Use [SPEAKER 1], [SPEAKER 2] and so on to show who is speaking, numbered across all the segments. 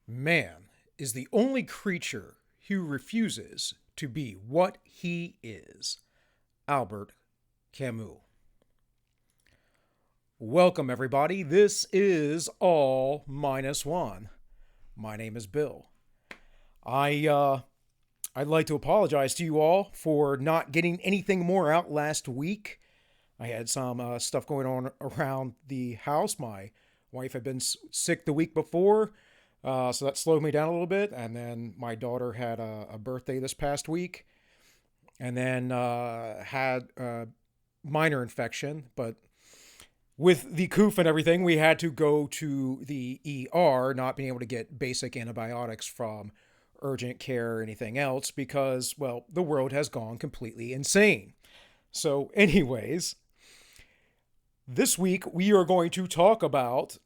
[SPEAKER 1] Man is the only creature who refuses to be what he is. Albert Camus. Welcome, everybody. This is AllMinucOne. My name is Bill. I'd like to apologize to you all for not getting anything more out last week. I had some stuff going on around the house. My wife had been sick the week before, so that slowed me down a little bit. And then my daughter had a birthday this past week, and then had a minor infection. But with the coof and everything, we had to go to the ER, not being able to get basic antibiotics from urgent care or anything else because, well, the world has gone completely insane. So, anyways, this week we are going to talk about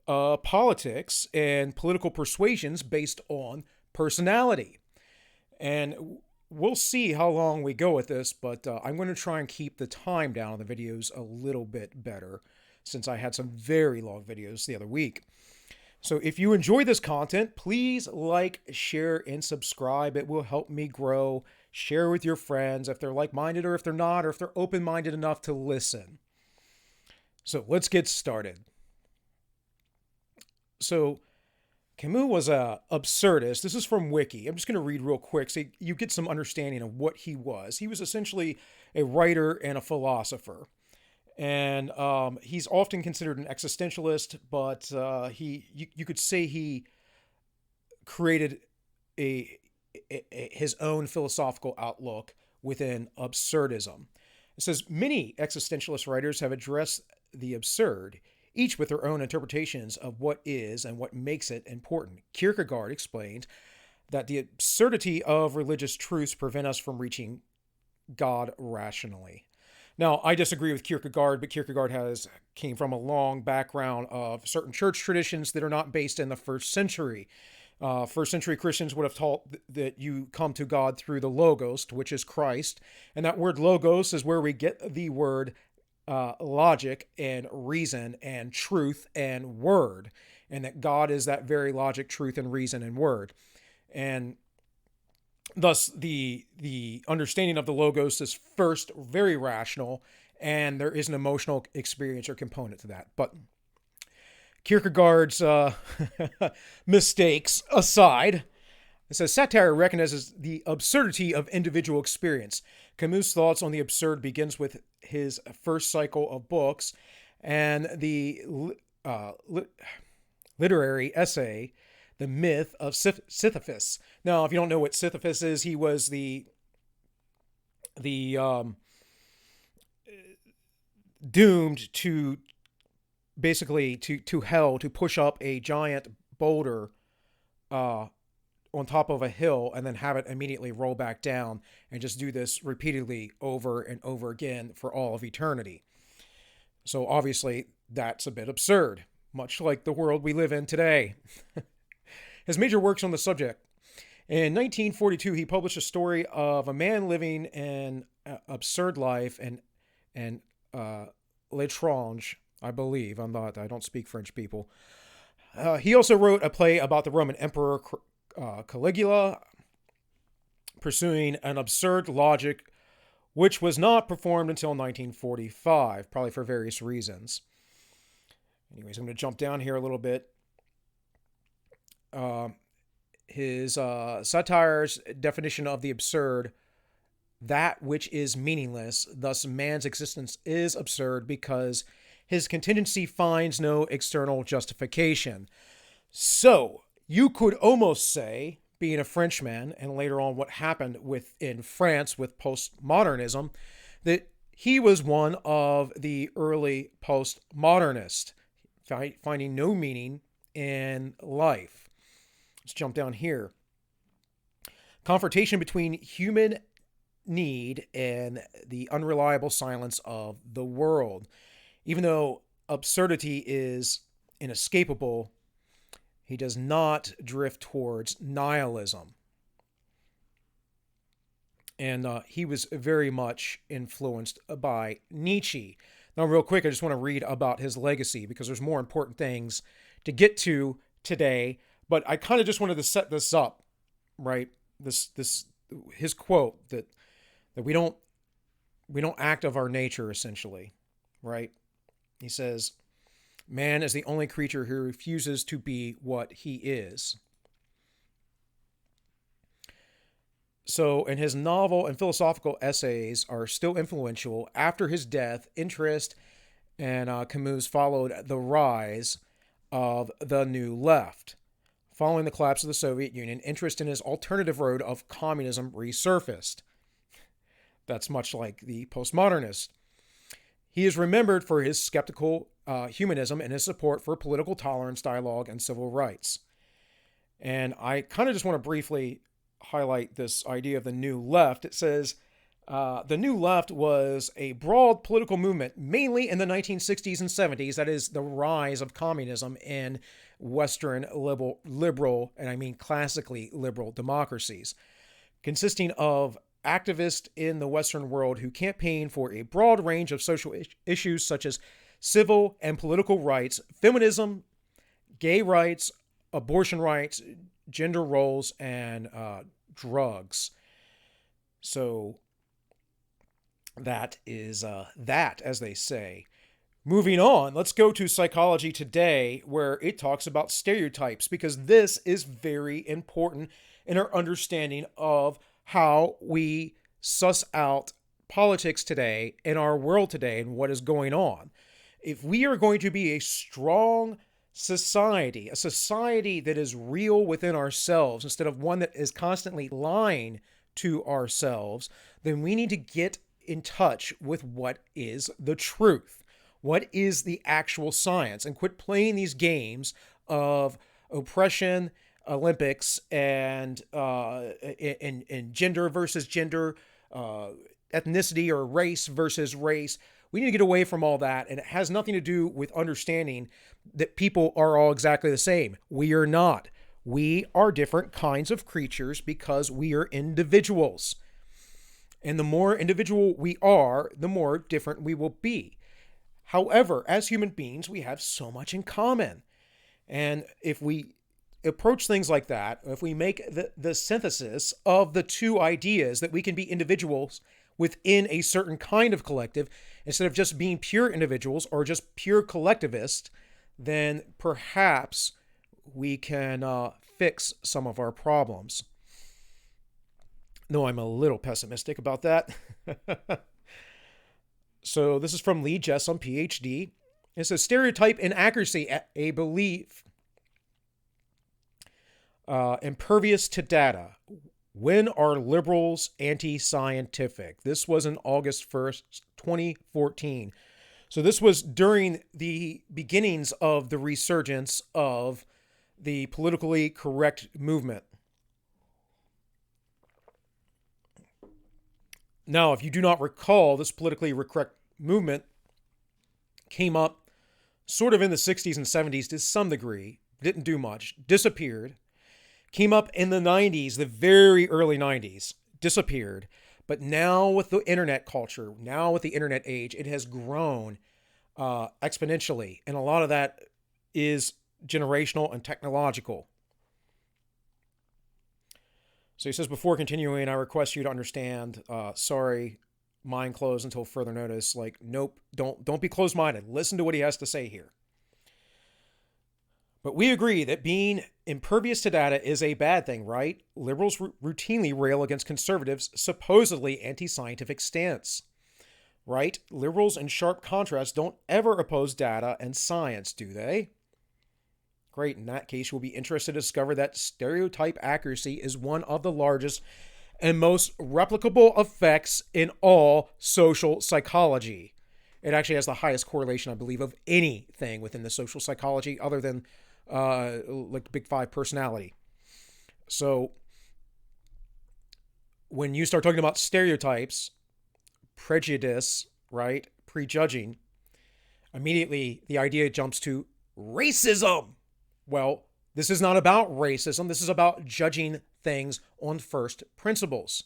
[SPEAKER 1] politics and political persuasions based on personality. And we'll see how long we go with this, but I'm going to try and keep the time down on the videos a little bit better since I had some very long videos the other week. So if you enjoy this content, please like, share, and subscribe. It will help me grow. Share with your friends if they're like-minded or if they're not, or if they're open-minded enough to listen. So let's get started. So Camus was a absurdist. This is from Wiki. I'm just going to read real quick so you get some understanding of what he was. He was essentially a writer and a philosopher. And he's often considered an existentialist, but you could say he created his own philosophical outlook within absurdism. It says many existentialist writers have addressed the absurd, each with their own interpretations of what is and what makes it important. Kierkegaard explained that the absurdity of religious truths prevent us from reaching God rationally. Now, I disagree with Kierkegaard, but Kierkegaard came from a long background of certain church traditions that are not based in the first century. First century Christians would have taught that you come to God through the Logos, which is Christ. And that word Logos is where we get the word logic and reason and truth and word. And that God is that very logic, truth, and reason and word. And thus, the understanding of the Logos is first very rational, and there is an emotional experience or component to that. But Kierkegaard's mistakes aside, it says satire recognizes the absurdity of individual experience. Camus' thoughts on the absurd begins with his first cycle of books and the literary essay, The Myth of Sisyphus. Now, if you don't know what Sisyphus is, he was the doomed to basically to hell to push up a giant boulder on top of a hill and then have it immediately roll back down and just do this repeatedly over and over again for all of eternity. So obviously that's a bit absurd, much like the world we live in today. His major works on the subject. In 1942, he published a story of a man living an absurd life and l'étrange, I believe. I don't speak French, people. He also wrote a play about the Roman Emperor Caligula, pursuing an absurd logic, which was not performed until 1945, probably for various reasons. Anyways, I'm going to jump down here a little bit. His satire's definition of the absurd, that which is meaningless, thus man's existence is absurd because his contingency finds no external justification. So, you could almost say, being a Frenchman, and later on what happened in France with postmodernism, that he was one of the early postmodernists, finding no meaning in life. Let's jump down here. Confrontation between human need and the unreliable silence of the world. Even though absurdity is inescapable, he does not drift towards nihilism. And he was very much influenced by Nietzsche. Now, real quick, I just want to read about his legacy because there's more important things to get to today, but I kind of just wanted to set this up, right? This his quote that we don't act of our nature, essentially, right? He says, "Man is the only creature who refuses to be what he is." So, in his novel and philosophical essays are still influential. After his death, interest and Camus followed the rise of the New Left. Following the collapse of the Soviet Union, interest in his alternative road of communism resurfaced. That's much like the postmodernist. He is remembered for his skeptical humanism and his support for political tolerance, dialogue, and civil rights. And I kind of just want to briefly highlight this idea of the New Left. It says, the New Left was a broad political movement, mainly in the 1960s and 70s. That is the rise of communism in Western liberal, and I mean classically liberal democracies, consisting of activists in the Western world who campaign for a broad range of social issues such as civil and political rights, feminism, gay rights, abortion rights, gender roles, and drugs. So that is that, as they say. Moving on, let's go to Psychology Today, where it talks about stereotypes, because this is very important in our understanding of how we suss out politics today, in our world today, and what is going on. If we are going to be a strong society, a society that is real within ourselves instead of one that is constantly lying to ourselves, then we need to get in touch with what is the truth. What is the actual science? And quit playing these games of oppression, Olympics, and gender versus gender, ethnicity or race versus race. We need to get away from all that. And it has nothing to do with understanding that people are all exactly the same. We are not. We are different kinds of creatures because we are individuals. And the more individual we are, the more different we will be. However, as human beings, we have so much in common. And if we approach things like that, if we make the synthesis of the two ideas that we can be individuals within a certain kind of collective, instead of just being pure individuals or just pure collectivists, then perhaps we can fix some of our problems. No, I'm a little pessimistic about that. So this is from Lee Jessam, PhD. It says, stereotype inaccuracy, a belief impervious to data. When are liberals anti-scientific? This was on August 1st, 2014. So this was during the beginnings of the resurgence of the politically correct movement. Now, if you do not recall, this politically correct movement came up sort of in the 60s and 70s to some degree, didn't do much, disappeared, came up in the 90s, the very early 90s, disappeared. But now with the internet culture, now with the internet age, it has grown exponentially. And a lot of that is generational and technological. So he says, before continuing, I request you to understand, sorry, mind closed until further notice. Like, nope, don't be closed-minded. Listen to what he has to say here. But we agree that being impervious to data is a bad thing, right? Liberals routinely rail against conservatives' supposedly anti-scientific stance, right? Liberals, in sharp contrast, don't ever oppose data and science, do they? Great. In that case, you'll be interested to discover that stereotype accuracy is one of the largest and most replicable effects in all social psychology. It actually has the highest correlation, I believe, of anything within the social psychology other than like the Big Five personality. So when you start talking about stereotypes, prejudice, right, prejudging, immediately the idea jumps to racism. Well, this is not about racism. This is about judging things on first principles.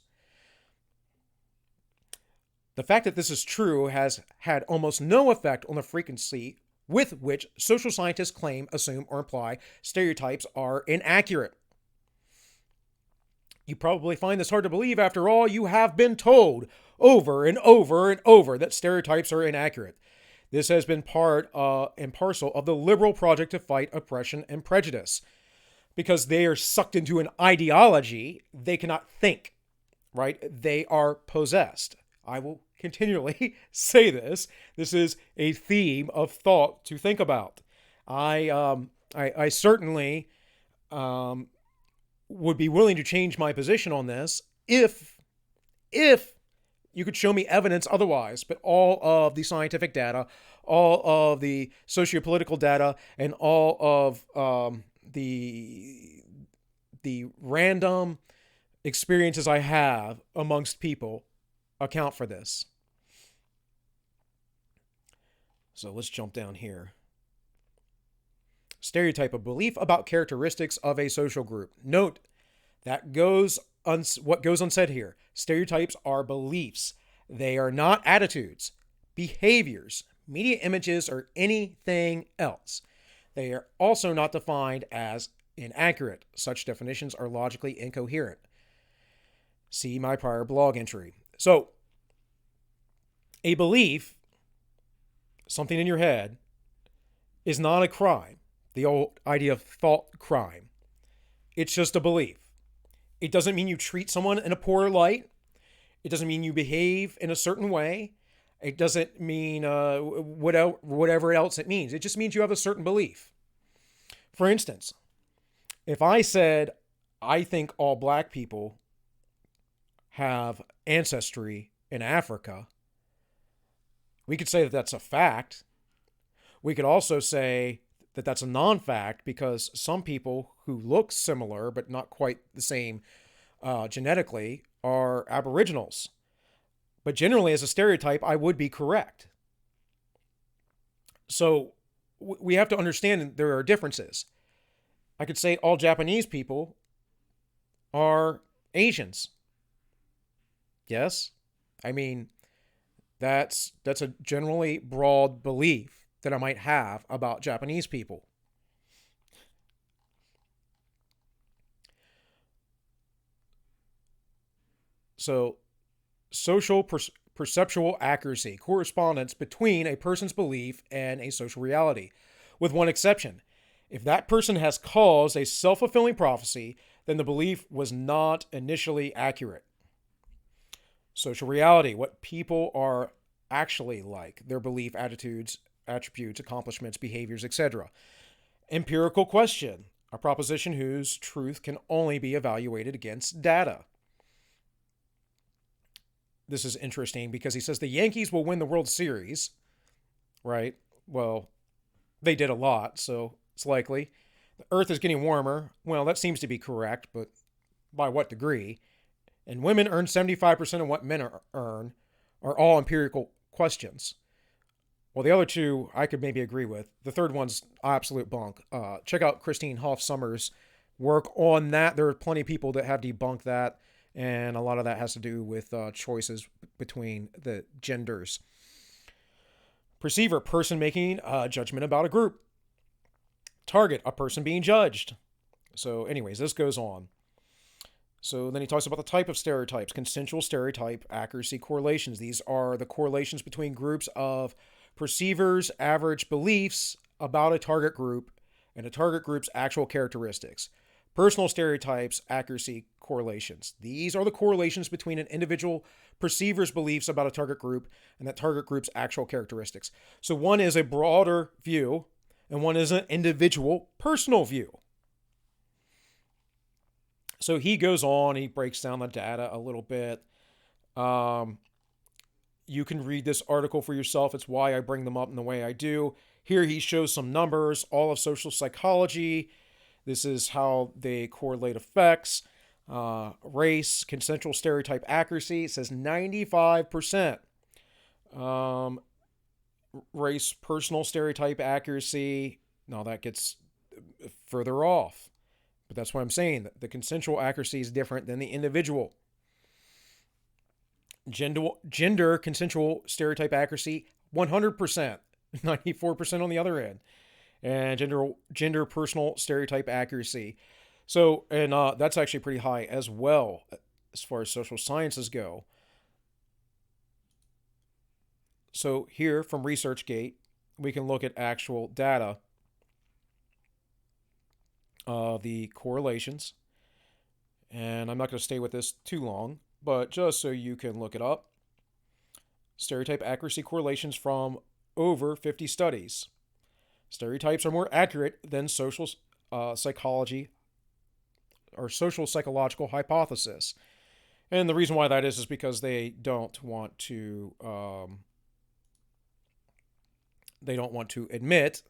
[SPEAKER 1] The fact that this is true has had almost no effect on the frequency with which social scientists claim, assume, or imply stereotypes are inaccurate. You probably find this hard to believe. After all, you have been told over and over and over that stereotypes are inaccurate. This has been part and parcel of the liberal project to fight oppression and prejudice. Because they are sucked into an ideology, they cannot think, right? They are possessed. I will continually say this. This is a theme of thought to think about. I certainly would be willing to change my position on this if you could show me evidence otherwise. But all of the scientific data, all of the sociopolitical data, and all of the random experiences I have amongst people account for this. So let's jump down here. Stereotype: a belief about characteristics of a social group. Note that what goes unsaid here. Stereotypes are beliefs. They are not attitudes, behaviors, media images, or anything else. They are also not defined as inaccurate. Such definitions are logically incoherent. See my prior blog entry. So, a belief, something in your head, is not a crime. The old idea of thought crime. It's just a belief. It doesn't mean you treat someone in a poor light. It doesn't mean you behave in a certain way. It doesn't mean whatever else it means. It just means you have a certain belief. For instance, if I said, I think all black people have ancestry in Africa, we could say that that's a fact. We could also say that that's a non-fact because some people who look similar but not quite the same genetically are aboriginals. But generally, as a stereotype, I would be correct. So we have to understand there are differences. I could say all Japanese people are Asians. Yes? I mean, that's a generally broad belief that I might have about Japanese people. So, social perceptual accuracy, correspondence between a person's belief and a social reality, with one exception. If that person has caused a self-fulfilling prophecy, then the belief was not initially accurate. Social reality, what people are actually like, their belief, attitudes, attributes, accomplishments, behaviors, etc. Empirical question, a proposition whose truth can only be evaluated against data. This is interesting because he says the Yankees will win the World Series, right? Well, they did a lot, so it's likely. The Earth is getting warmer. Well, that seems to be correct, but by what degree? And women earn 75% of what men earn are all empirical questions. Well, the other two I could maybe agree with. The third one's absolute bunk. Check out Christine Hoff Summers' work on that. There are plenty of people that have debunked that, and a lot of that has to do with choices between the genders. Perceiver, person making a judgment about a group. Target, a person being judged. So anyways, this goes on. So then he talks about the type of stereotypes, consensual stereotype, accuracy, correlations. These are the correlations between groups of perceivers' average beliefs about a target group and a target group's actual characteristics. Personal stereotypes, accuracy, correlations. These are the correlations between an individual perceiver's beliefs about a target group and that target group's actual characteristics. So one is a broader view and one is an individual personal view. So he goes on, he breaks down the data a little bit. You can read this article for yourself. It's why I bring them up in the way I do. Here he shows some numbers, all of social psychology. This is how they correlate effects. Race, consensual stereotype accuracy. It says 95%. Race, personal stereotype accuracy. No, that gets further off. But that's what I'm saying. The consensual accuracy is different than the individual. Gender consensual stereotype accuracy, 100%. 94% on the other end. And gender personal stereotype accuracy. So, and that's actually pretty high as well as far as social sciences go. So here from ResearchGate, we can look at actual data of the correlations. And I'm not going to stay with this too long, but just so you can look it up. Stereotype accuracy correlations from over 50 studies. Stereotypes are more accurate than social psychology or social psychological hypothesis. And the reason why that is because they don't want to admit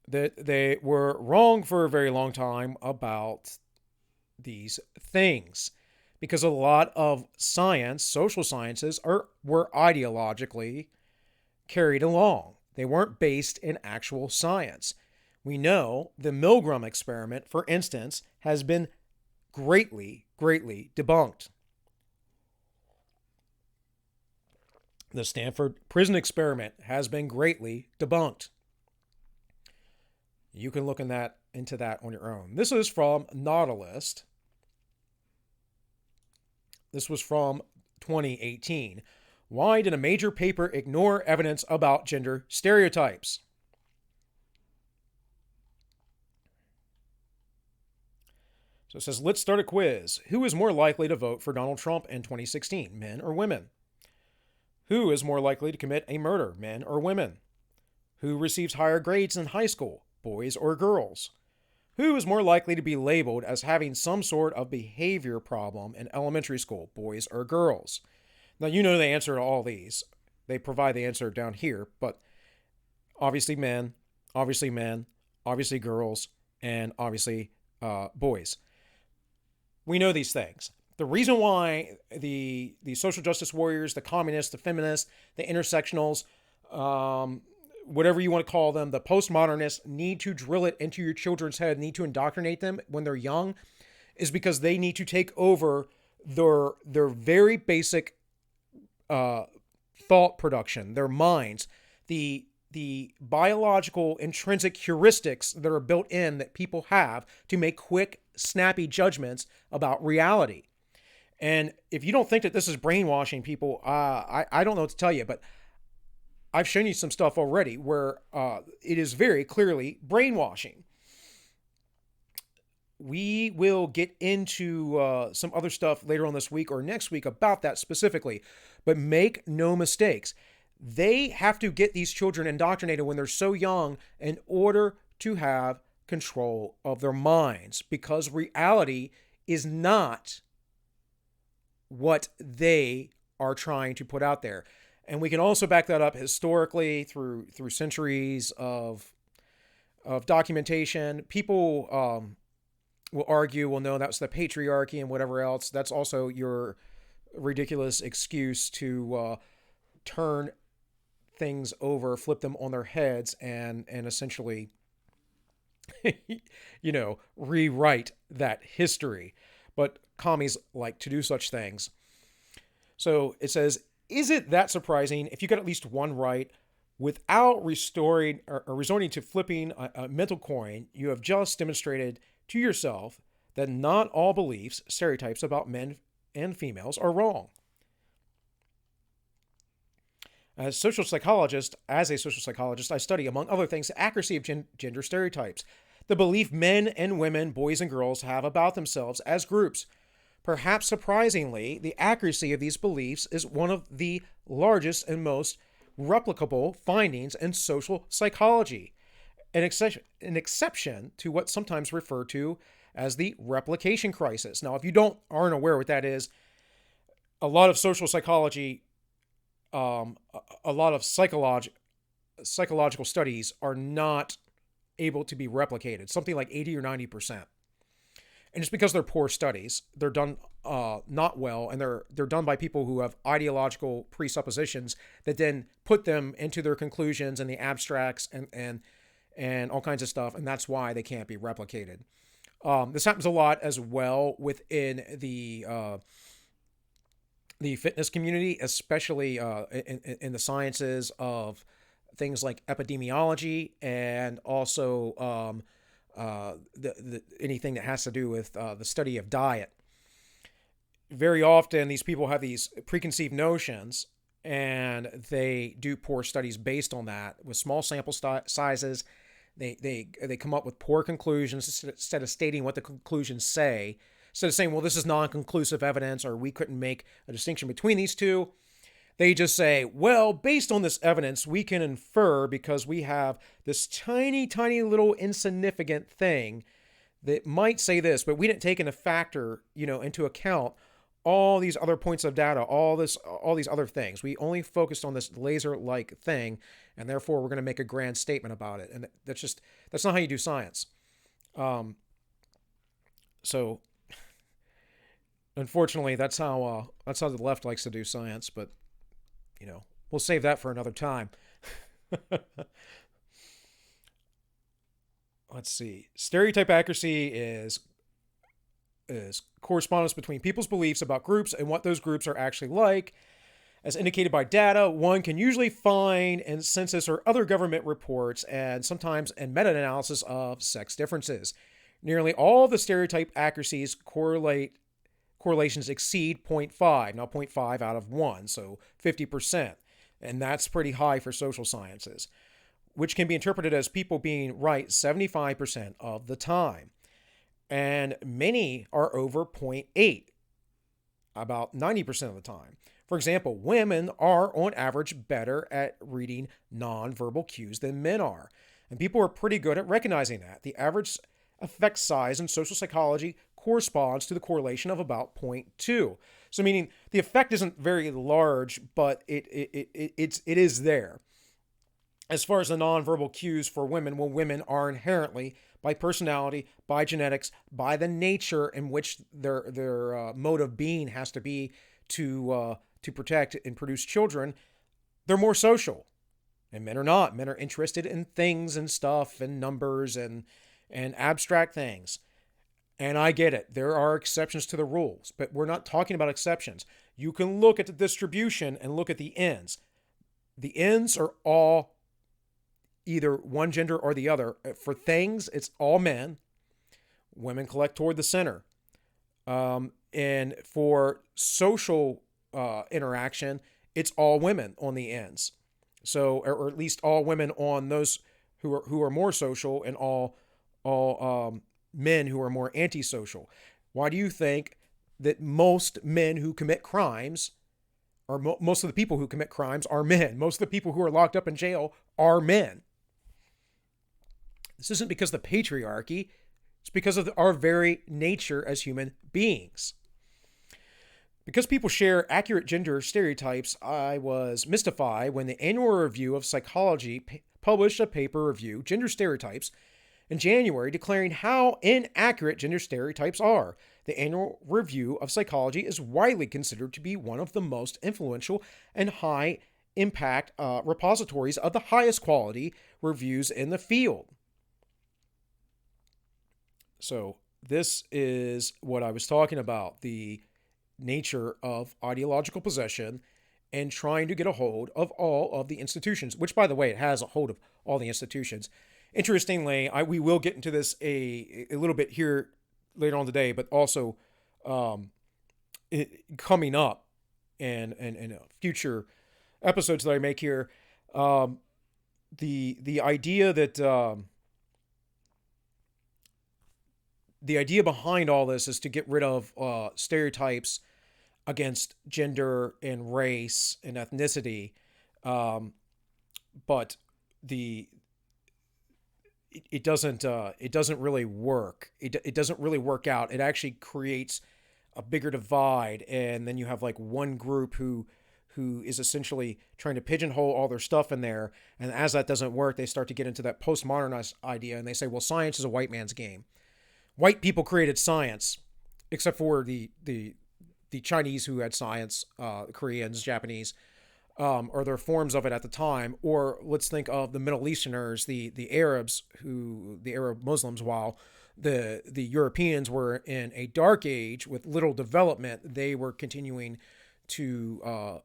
[SPEAKER 1] that they were wrong for a very long time about these things. Because a lot of science, social sciences, were ideologically carried along. They weren't based in actual science. We know the Milgram experiment, for instance, has been greatly debunked. The Stanford prison experiment has been greatly debunked. You can look into that on your own. This is from Nautilus. This was from 2018. Why did a major paper ignore evidence about gender stereotypes? So it says, let's start a quiz. Who is more likely to vote for Donald Trump in 2016, men or women? Who is more likely to commit a murder, men or women? Who receives higher grades in high school, boys or girls? Who is more likely to be labeled as having some sort of behavior problem in elementary school, boys or girls? Now, you know the answer to all these. They provide the answer down here, but obviously men, obviously girls, and obviously boys. We know these things. The reason why the social justice warriors, the communists, the feminists, the intersectionals, whatever you want to call them, the postmodernists need to drill it into your children's head, need to indoctrinate them when they're young, is because they need to take over their very basic thought production, their minds, the biological intrinsic heuristics that are built in that people have to make quick, snappy judgments about reality. And if you don't think that this is brainwashing people, I don't know what to tell you, but I've shown you some stuff already where it is very clearly brainwashing. We will get into some other stuff later on this week or next week about that specifically, but make no mistakes. They have to get these children indoctrinated when they're so young in order to have control of their minds, because reality is not what they are trying to put out there. And we can also back that up historically through centuries of documentation. People will argue, well, no, that's the patriarchy and whatever else. That's also your ridiculous excuse to turn things over, flip them on their heads, and essentially, rewrite that history. But commies like to do such things. So it says, is it that surprising if you got at least one right without restoring or resorting to flipping a mental coin? You have just demonstrated to yourself that not all beliefs, stereotypes about men and females are wrong. As a social psychologist, I study, among other things, the accuracy of gender stereotypes, the belief men and women, boys and girls have about themselves as groups. Perhaps surprisingly, the accuracy of these beliefs is one of the largest and most replicable findings in social psychology, an exception to what's sometimes referred to as the replication crisis. Now, if you aren't aware what that is, a lot of social psychology, a lot of psychological studies are not able to be replicated, something like 80 or 90%. And it's because they're poor studies. They're done not well, and they're done by people who have ideological presuppositions that then put them into their conclusions and the abstracts and all kinds of stuff, and that's why they can't be replicated. This happens a lot as well within the the fitness community, especially in the sciences of things like epidemiology and also anything that has to do with the study of diet. Very often, these people have these preconceived notions and they do poor studies based on that with small sample sizes. They come up with poor conclusions instead of stating what the conclusions say. Instead of saying, well, this is non-conclusive evidence or we couldn't make a distinction between these two, they just say, well, based on this evidence, we can infer because we have this tiny, tiny little insignificant thing that might say this, but we didn't take into account all these other points of data, all these other things. We only focused on this laser-like thing, and therefore we're going to make a grand statement about it. And that's not how you do science. So, unfortunately, that's how the left likes to do science. But we'll save that for another time. Let's see. Stereotype accuracy is correspondence between people's beliefs about groups and what those groups are actually like. As indicated by data, one can usually find in census or other government reports and sometimes in meta-analysis of sex differences. Nearly all the stereotype accuracies correlations exceed 0.5. Now 0.5 out of 1, so 50%. And that's pretty high for social sciences, which can be interpreted as people being right 75% of the time. And many are over 0.8, about 90% of the time. For example, women are on average better at reading nonverbal cues than men are. And people are pretty good at recognizing that. The average effect size in social psychology corresponds to the correlation of about 0.2. So meaning the effect isn't very large, but it is there. As far as the nonverbal cues for women, well, women are inherently, by personality, by genetics, by the nature in which their mode of being has to be to protect and produce children, they're more social. And men are not. Men are interested in things and stuff and numbers and abstract things. And I get it. There are exceptions to the rules, but we're not talking about exceptions. You can look at the distribution and look at the ends. The ends are all either one gender or the other. For things, it's all men. Women collect toward the center. And for social interaction, it's all women on the ends. So, or at least all women on those who are more social, and all men who are more antisocial. Why do you think that most men who commit crimes, or most of the people who commit crimes, are men? Most of the people who are locked up in jail are men. This isn't because of the patriarchy. It's because of our very nature as human beings. Because people share accurate gender stereotypes, I was mystified when the Annual Review of Psychology published a paper review, Gender Stereotypes, in January, declaring how inaccurate gender stereotypes are. The Annual Review of Psychology is widely considered to be one of the most influential and high impact repositories of the highest quality reviews in the field. So this is what I was talking about, the nature of ideological possession and trying to get a hold of all of the institutions, which, by the way, it has a hold of all the institutions. Interestingly, we will get into this a little bit here later on today, but also coming up in future episodes that I make here, the idea that the idea behind all this is to get rid of stereotypes against gender and race and ethnicity, but it doesn't really work. It doesn't really work out. It actually creates a bigger divide, and then you have like one group who is essentially trying to pigeonhole all their stuff in there. And as that doesn't work, they start to get into that postmodernist idea, and they say, well, science is a white man's game. White people created science, except for the Chinese who had science, Koreans, Japanese, or their forms of it at the time. Or let's think of the Middle Easterners, the Arabs, the Arab Muslims, while the Europeans were in a dark age with little development, they were continuing to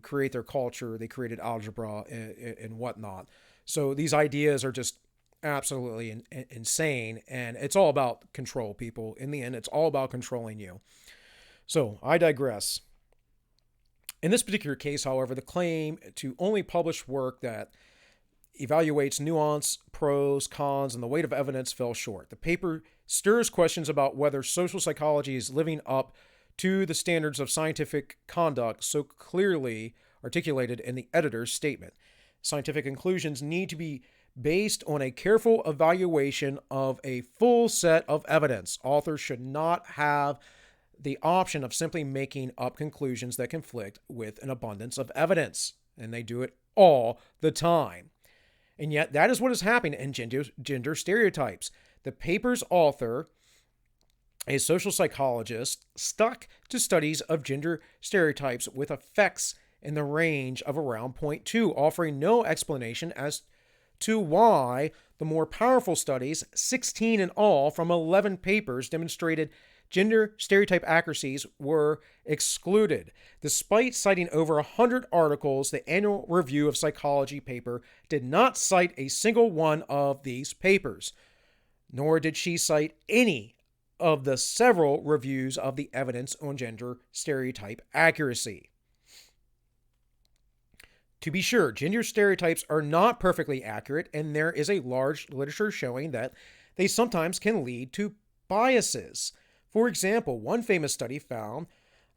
[SPEAKER 1] create their culture. They created algebra and whatnot. So these ideas are just absolutely insane, and it's all about control, people. In the end, it's all about controlling you. So I digress. In this particular case, however, the claim to only publish work that evaluates nuance, pros, cons, and the weight of evidence fell short. The paper stirs questions about whether social psychology is living up to the standards of scientific conduct so clearly articulated in the editor's statement. Scientific conclusions need to be based on a careful evaluation of a full set of evidence. Authors should not have the option of simply making up conclusions that conflict with an abundance of evidence. And they do it all the time. And yet, that is what is happening in gender stereotypes. The paper's author, a social psychologist, stuck to studies of gender stereotypes with effects in the range of around 0.2, offering no explanation as to why the more powerful studies, 16 in all from 11 papers, demonstrated gender stereotype accuracies were excluded. Despite citing over 100 articles, the Annual Review of Psychology paper did not cite a single one of these papers, nor did she cite any of the several reviews of the evidence on gender stereotype accuracy. To be sure, gender stereotypes are not perfectly accurate, and there is a large literature showing that they sometimes can lead to biases. For example, one famous study found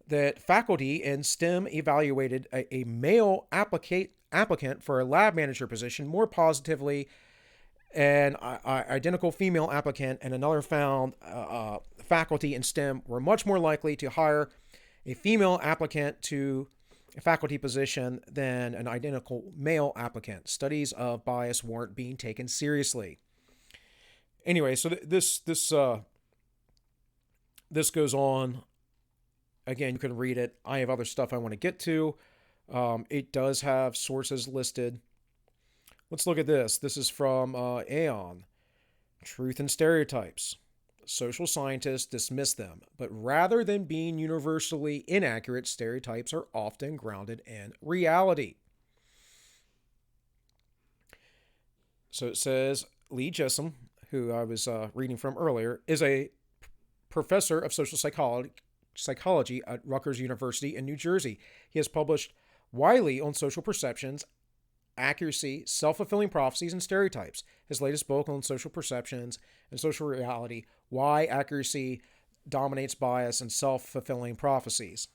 [SPEAKER 1] that faculty in STEM evaluated a male applicant for a lab manager position more positively, an identical female applicant, and another found faculty in STEM were much more likely to hire a female applicant to a faculty position than an identical male applicant. Studies of bias weren't being taken seriously. Anyway, so this goes on. Again, you can read it. I have other stuff I want to get to. It does have sources listed. Let's look at this. This is from Aeon. Truth and stereotypes. Social scientists dismiss them, but rather than being universally inaccurate, stereotypes are often grounded in reality. So it says Lee Jessom, who I was reading from earlier, is a professor of social psychology at Rutgers University in New Jersey. He has published widely on social perceptions, accuracy, self-fulfilling prophecies, and stereotypes. His latest book on social perceptions and social reality, Why Accuracy Dominates Bias and Self-Fulfilling Prophecies.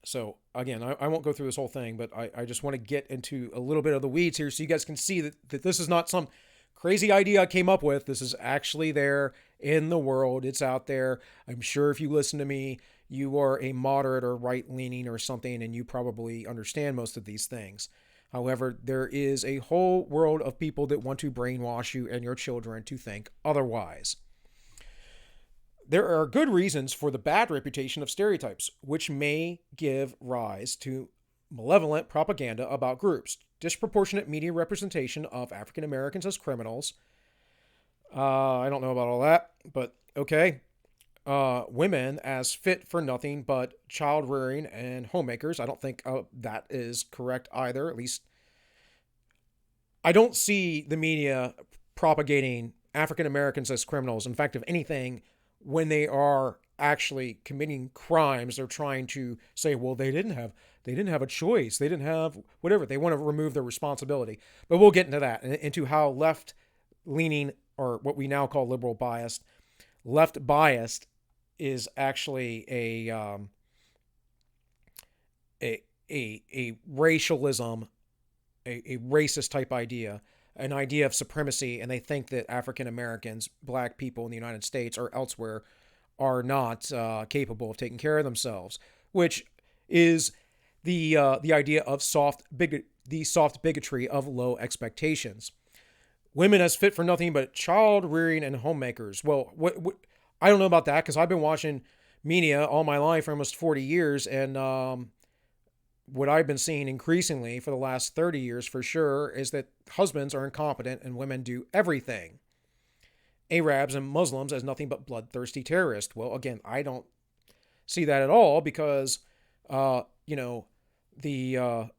[SPEAKER 1] So, again, I won't go through this whole thing, but I just want to get into a little bit of the weeds here so you guys can see that this is not some crazy idea I came up with. This is actually there in the world. It's out there. I'm sure if you listen to me, you are a moderate or right-leaning or something, and you probably understand most of these things. However, there is a whole world of people that want to brainwash you and your children to think otherwise. There are good reasons for the bad reputation of stereotypes, which may give rise to malevolent propaganda about groups. Disproportionate media representation of African Americans as criminals. I don't know about all that, but okay. Women as fit for nothing but child rearing and homemakers. I don't think that is correct either. At least I don't see the media propagating African Americans as criminals. In fact, if anything, when they are actually committing crimes, they're trying to say, well, they didn't have a choice. They didn't have whatever. They want to remove their responsibility. But we'll get into that, into how left-leaning, or what we now call liberal biased, left biased is actually a racialism, a racist type idea, an idea of supremacy, and they think that African Americans, black people in the United States or elsewhere, are not capable of taking care of themselves, which is the idea of soft bigotry of low expectations. Women as fit for nothing but child rearing and homemakers. Well, what I don't know about that, because I've been watching media all my life for almost 40 years, and what I've been seeing increasingly for the last 30 years for sure is that husbands are incompetent and women do everything. Arabs and Muslims as nothing but bloodthirsty terrorists. Well, again, I don't see that at all because, you know, the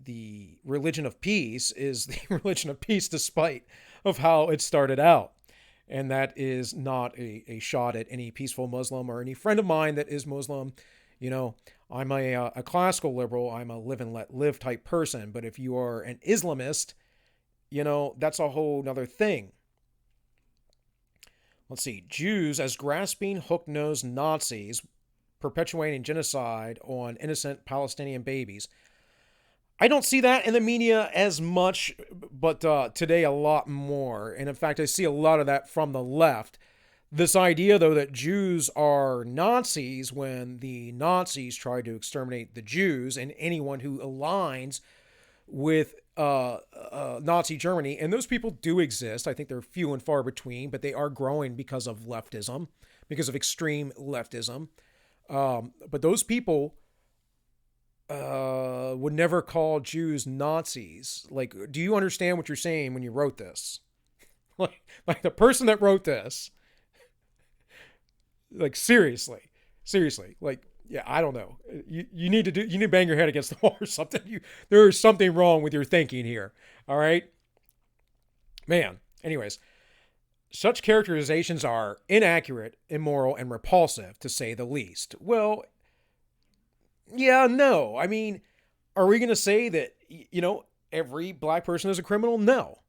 [SPEAKER 1] the religion of peace is the religion of peace despite of how it started out. And that is not a shot at any peaceful Muslim or any friend of mine that is Muslim. You know, I'm a classical liberal. I'm a live and let live type person. But if you are an Islamist, you know, that's a whole nother thing. Let's see. Jews as grasping, hook-nosed Nazis perpetuating genocide on innocent Palestinian babies. I don't see that in the media as much, but today a lot more. And in fact, I see a lot of that from the left. This idea, though, that Jews are Nazis when the Nazis tried to exterminate the Jews and anyone who aligns with Nazi Germany, and those people do exist. I think they're few and far between, but they are growing because of leftism, because of extreme leftism. But those people would never call Jews Nazis. Like, do you understand what you're saying when you wrote this? like the person that wrote this, like seriously, like, yeah, I don't know. You need to bang your head against the wall or something. There is something wrong with your thinking here. All right, man. Anyways, such characterizations are inaccurate, immoral, and repulsive, to say the least. Well, yeah, no. I mean, are we going to say that, you know, every black person is a criminal? No.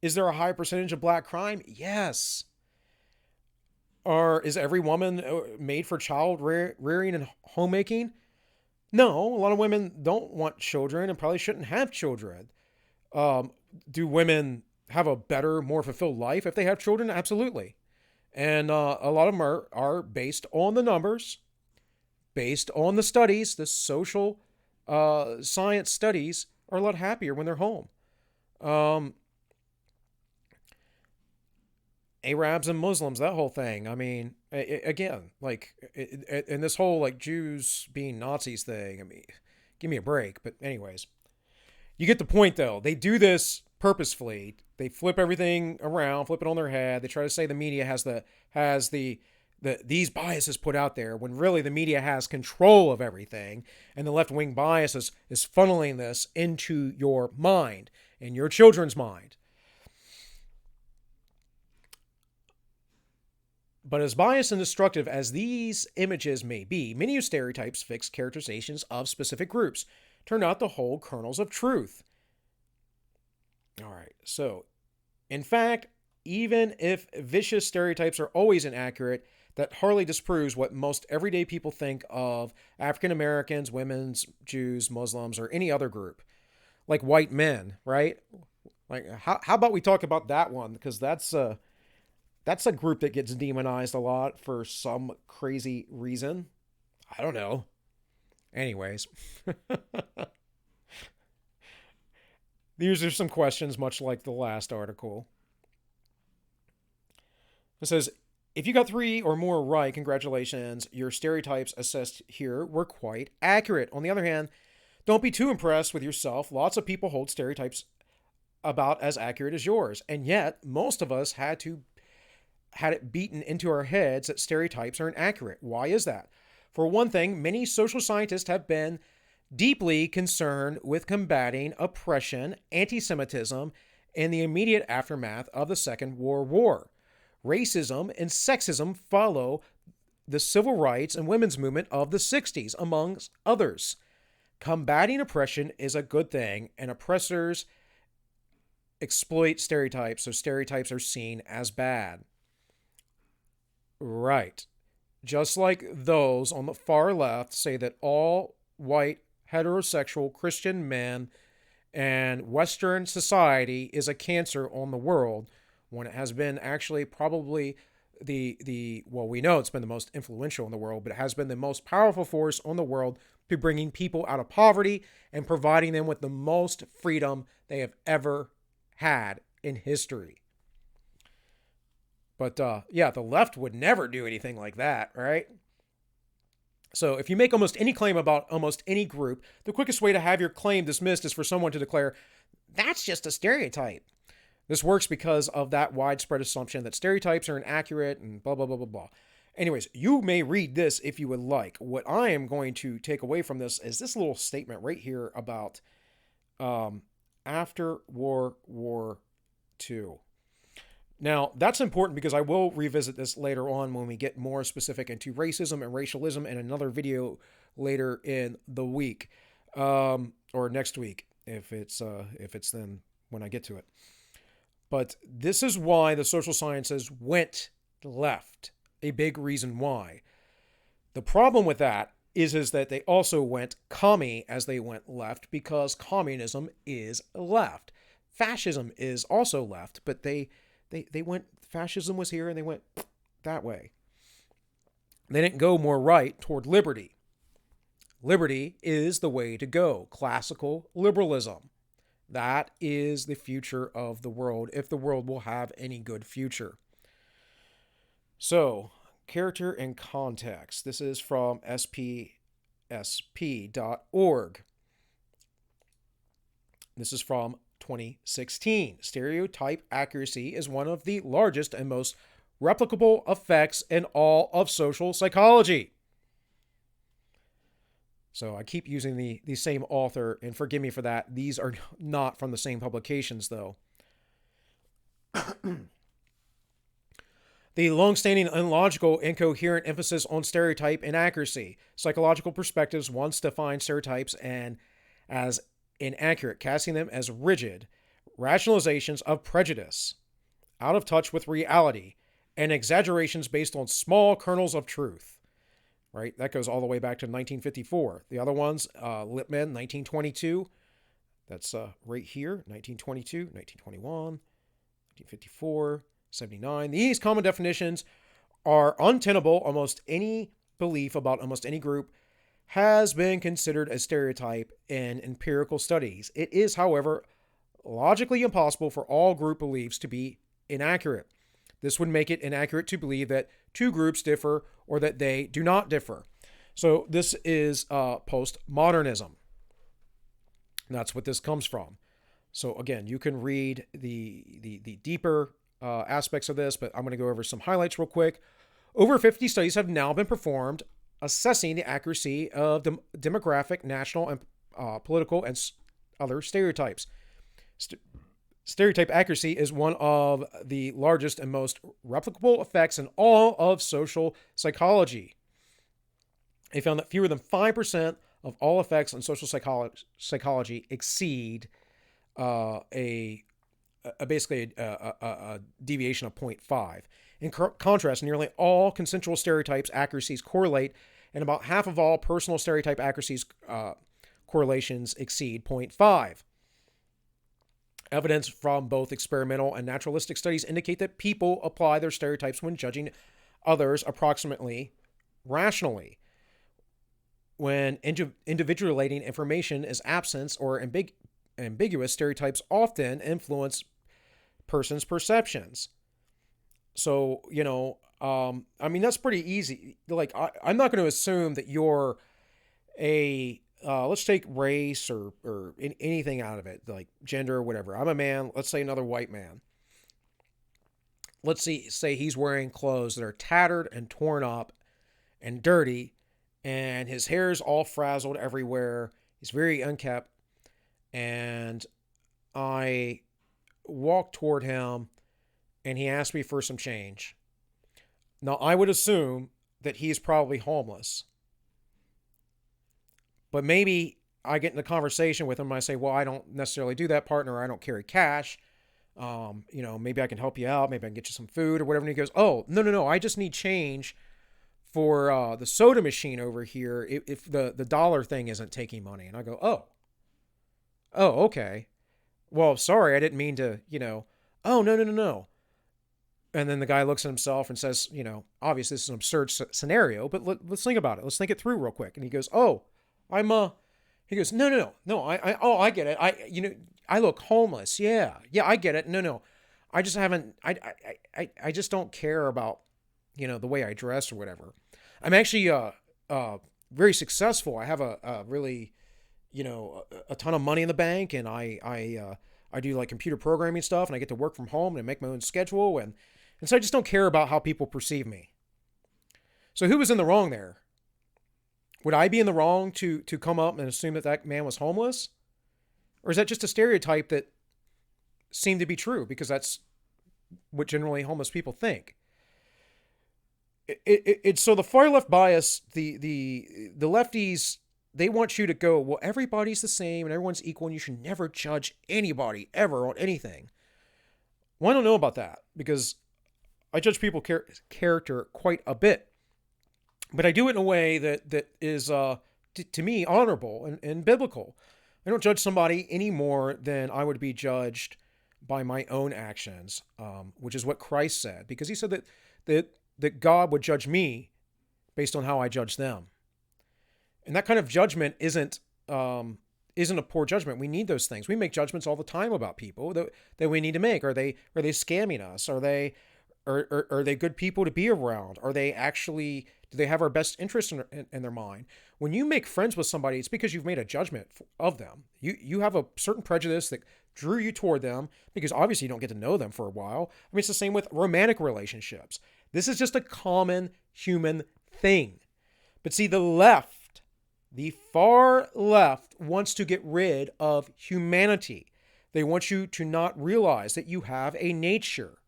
[SPEAKER 1] Is there a high percentage of black crime? Yes. Is every woman made for child rearing and homemaking? No. A lot of women don't want children and probably shouldn't have children. Do women have a better, more fulfilled life if they have children? Absolutely. And a lot of them are based on the numbers, based on the studies, the social science studies are a lot happier when they're home. Arabs and Muslims, that whole thing. I mean, again, like, and this whole like Jews being Nazis thing. I mean, give me a break. But anyways, you get the point though. They do this purposefully. They flip everything around, flip it on their head. They try to say the media has these biases put out there when really the media has control of everything, and the left-wing bias is funneling this into your mind and your children's mind. But as biased and destructive as these images may be, many stereotypes, fixed characterizations of specific groups turn out to hold kernels of truth. All right, so in fact, even if vicious stereotypes are always inaccurate, that hardly disproves what most everyday people think of African Americans, women, Jews, Muslims, or any other group, like white men, right? Like, how about we talk about that one? Because that's a group that gets demonized a lot for some crazy reason. I don't know. Anyways. These are some questions much like the last article. It says, if you got 3 or more right, congratulations. Your stereotypes assessed here were quite accurate. On the other hand, don't be too impressed with yourself. Lots of people hold stereotypes about as accurate as yours. And yet, most of us had it beaten into our heads that stereotypes are inaccurate. Why is that? For one thing, many social scientists have been deeply concerned with combating oppression, anti-Semitism, and the immediate aftermath of the Second World War. Racism and sexism follow the civil rights and women's movement of the 60s, amongst others. Combating oppression is a good thing, and oppressors exploit stereotypes, so stereotypes are seen as bad. Right. Just like those on the far left say that all white, heterosexual Christian men and Western society is a cancer on the world, when it has been actually probably well, we know it's been the most influential in the world, but it has been the most powerful force on the world to bringing people out of poverty and providing them with the most freedom they have ever had in history. But yeah, the left would never do anything like that, right? So if you make almost any claim about almost any group, the quickest way to have your claim dismissed is for someone to declare, that's just a stereotype. This works because of that widespread assumption that stereotypes are inaccurate and blah, blah, blah, blah, blah. Anyways, you may read this if you would like. What I am going to take away from this is this little statement right here about after World War II. Now, that's important because I will revisit this later on when we get more specific into racism and racialism in another video later in the week, or next week if it's then when I get to it. But this is why the social sciences went left. A big reason why. The problem with that is that they also went commie as they went left because communism is left. Fascism is also left, but they went, fascism was here and they went that way. They didn't go more right toward liberty. Liberty is the way to go. Classical liberalism. That is the future of the world, if the world will have any good future. So, character and context. This is from spsp.org. This is from 2016. Stereotype accuracy is one of the largest and most replicable effects in all of social psychology. So I keep using the same author, and forgive me for that. These are not from the same publications, though. The long-standing, illogical, incoherent emphasis on stereotype inaccuracy. Psychological perspectives once defined stereotypes as inaccurate, casting them as rigid rationalizations of prejudice, out of touch with reality, and exaggerations based on small kernels of truth. Right? That goes all the way back to 1954. The other ones, Lippmann, 1922. That's right here, 1922, 1921, 1954. 79. These common definitions are untenable. Almost any belief about almost any group has been considered a stereotype in empirical studies. It is, however, logically impossible for all group beliefs to be inaccurate. This would make it inaccurate to believe that two groups differ or that they do not differ. So this is postmodernism. That's what this comes from. So again, you can read the deeper aspects of this, but I'm going to go over some highlights real quick. Over 50 studies have now been performed assessing the accuracy of demographic, national, and political and other stereotypes. Stereotype accuracy is one of the largest and most replicable effects in all of social psychology. They found that fewer than 5% of all effects on social psychology exceed basically a deviation of 0.5. In contrast, nearly all consensual stereotypes accuracies correlate, and about half of all personal stereotype accuracies correlations exceed 0.5. Evidence from both experimental and naturalistic studies indicate that people apply their stereotypes when judging others approximately rationally. When individuating information is absent or ambiguous, stereotypes often influence person's perceptions. So, I mean, that's pretty easy. Like, I'm not going to assume that you're let's take race or anything out of it, like gender or whatever. I'm a man, let's say another white man. Let's say he's wearing clothes that are tattered and torn up and dirty, and his hair's all frazzled everywhere. He's very unkempt. And I walked toward him and he asked me for some change. Now, I would assume that he's probably homeless. But maybe I get in a conversation with him and I say, well, I don't necessarily do that, partner. I don't carry cash. Maybe I can help you out. Maybe I can get you some food or whatever. And he goes, oh, no. I just need change for the soda machine over here if the dollar thing isn't taking money. And I go, oh, okay. Well, sorry, I didn't mean to, oh, no. And then the guy looks at himself and says, obviously this is an absurd scenario, but let's think about it. Let's think it through real quick. And he goes, oh, he goes, no, I get it. I look homeless. Yeah, I get it. No. I just haven't, I just don't care about, the way I dress or whatever. I'm actually, very successful. I have a really, a ton of money in the bank, and I do like computer programming stuff, and I get to work from home and make my own schedule. And so I just don't care about how people perceive me. So who was in the wrong there? Would I be in the wrong to come up and assume that that man was homeless? Or is that just a stereotype that seemed to be true because that's what generally homeless people think? It's so the far left bias, the lefties, they want you to go, well, everybody's the same and everyone's equal and you should never judge anybody ever on anything. Well, I don't know about that because I judge people's character quite a bit. But I do it in a way that is, to me, honorable and biblical. I don't judge somebody any more than I would be judged by my own actions, which is what Christ said. Because he said that God would judge me based on how I judge them. And that kind of judgment isn't a poor judgment. We need those things. We make judgments all the time about people that we need to make. Are they scamming us? Are they good people to be around? Do they have our best interest in their mind? When you make friends with somebody, it's because you've made a judgment of them. You have a certain prejudice that drew you toward them because obviously you don't get to know them for a while. I mean, it's the same with romantic relationships. This is just a common human thing. But see, the far left wants to get rid of humanity. They want you to not realize that you have a nature.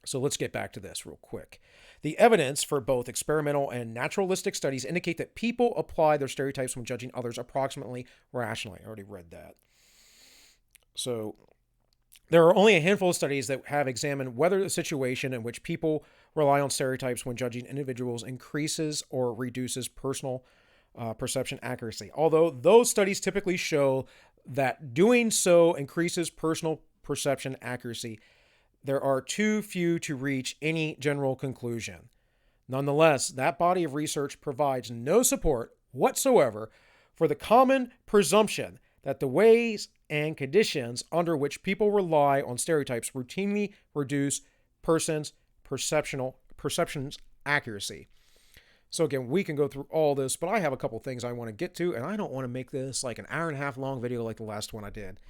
[SPEAKER 1] So let's get back to this real quick. The evidence for both experimental and naturalistic studies indicate that people apply their stereotypes when judging others approximately rationally. I already read that. So there are only a handful of studies that have examined whether the situation in which people rely on stereotypes when judging individuals increases or reduces personal perception accuracy. Although those studies typically show that doing so increases personal perception accuracy, there are too few to reach any general conclusion. Nonetheless, that body of research provides no support whatsoever for the common presumption that the ways and conditions under which people rely on stereotypes routinely reduce persons' perceptions accuracy. So again, we can go through all this, but I have a couple things I want to get to, and I don't want to make this like an hour and a half long video like the last one I did.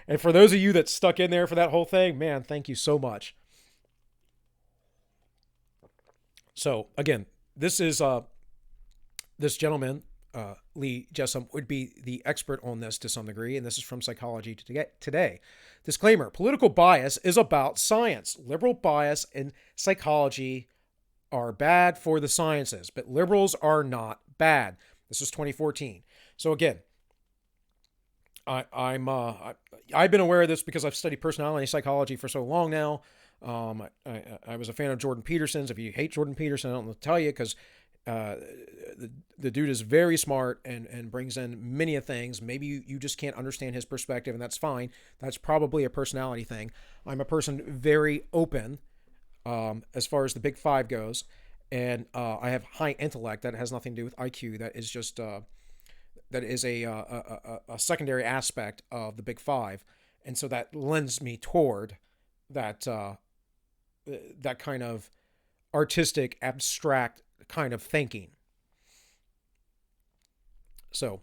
[SPEAKER 1] And for those of you that stuck in there for that whole thing, man, thank you so much. So again, this is this gentleman, Lee Jessam, would be the expert on this to some degree, and this is from Psychology Today. Disclaimer: political bias is about science. Liberal bias and psychology are bad for the sciences, but liberals are not bad. This is 2014. So again, I've been aware of this because I've studied personality psychology for so long now. I was a fan of Jordan Peterson's. If you hate Jordan Peterson, I don't know what to tell you, because the dude is very smart and brings in many things. Maybe you just can't understand his perspective, and that's fine. That's probably a personality thing. I'm a person very open as far as the big five goes, and I have high intellect. That has nothing to do with IQ. That is just that is a secondary aspect of the big five, and so that lends me toward that that kind of artistic, abstract kind of thinking. So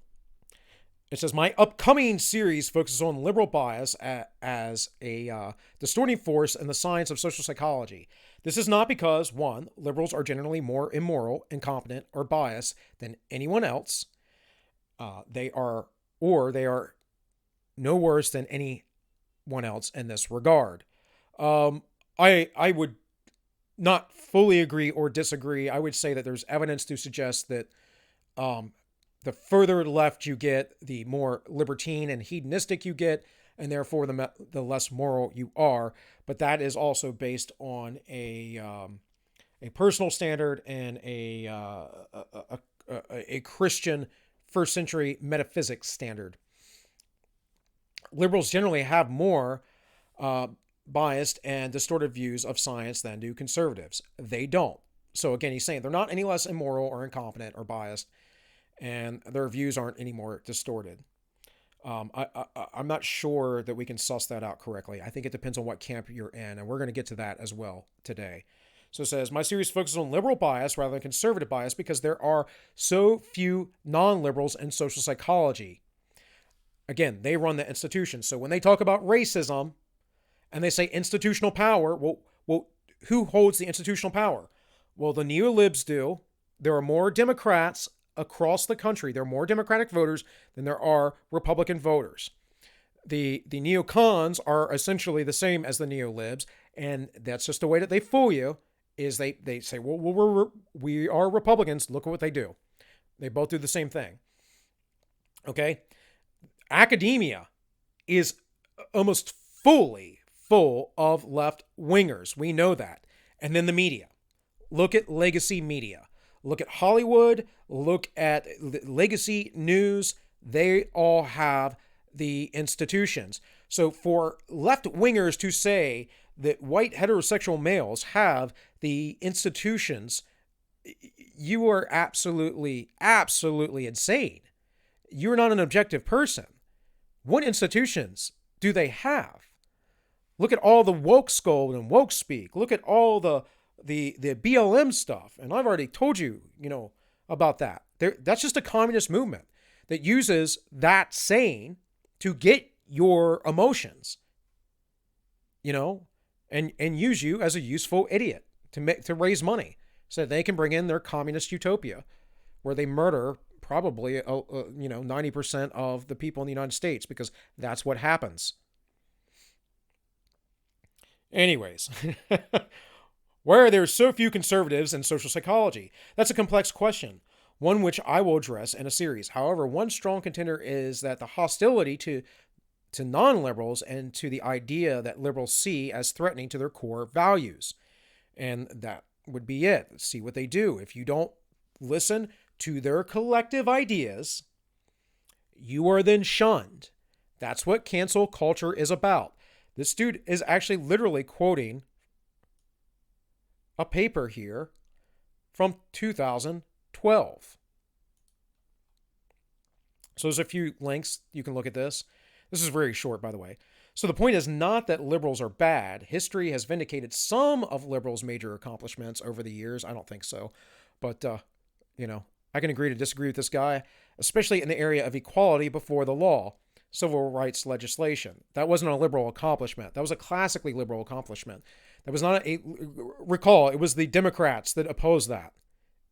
[SPEAKER 1] it says, my upcoming series focuses on liberal bias as a distorting force in the science of social psychology. This is not because, one, liberals are generally more immoral, incompetent, or biased than anyone else. They are no worse than anyone else in this regard. I would not fully agree or disagree. I would say that there's evidence to suggest that the further left you get, the more libertine and hedonistic you get, and therefore the less moral you are. But that is also based on a personal standard and a Christian first century metaphysics standard. Liberals generally have more biased and distorted views of science than do conservatives. They don't. So again, he's saying they're not any less immoral or incompetent or biased, and their views aren't any more distorted. I'm not sure that we can suss that out correctly. I think it depends on what camp you're in, and we're going to get to that as well today. So it says, my series focuses on liberal bias rather than conservative bias because there are so few non-liberals in social psychology. Again, they run the institution. So when they talk about racism and they say institutional power, well, who holds the institutional power? Well, the neolibs do. There are more Democrats across the country. There are more Democratic voters than there are Republican voters. The neocons are essentially the same as the neolibs, and that's just the way that they fool you. Is they say, well, we are Republicans. Look at what they do. They both do the same thing. Okay? Academia is almost fully full of left-wingers. We know that. And then the media. Look at legacy media. Look at Hollywood. Look at legacy news. They all have the institutions. So for left-wingers to say that white heterosexual males have the institutions, you are absolutely, absolutely insane. You're not an objective person. What institutions do they have? Look at all the woke scold and woke speak. Look at all the BLM stuff. And I've already told you, about that. That's just a communist movement that uses that saying to get your emotions, and use you as a useful idiot to raise money so that they can bring in their communist utopia where they murder probably 90% of the people in the United States, because that's what happens. Anyways, why are there so few conservatives in social psychology? That's a complex question, one which I will address in a series. However, one strong contender is that the hostility to non-liberals and to the idea that liberals see as threatening to their core values. And that would be it. See what they do. If you don't listen to their collective ideas, you are then shunned. That's what cancel culture is about. This dude is actually literally quoting a paper here from 2012. So there's a few links. You can look at this. This is very short, by the way. So the point is not that liberals are bad. History has vindicated some of liberals' major accomplishments over the years. I don't think so. But, I can agree to disagree with this guy, especially in the area of equality before the law, civil rights legislation. That wasn't a liberal accomplishment. That was a classically liberal accomplishment. That was not recall, it was the Democrats that opposed that.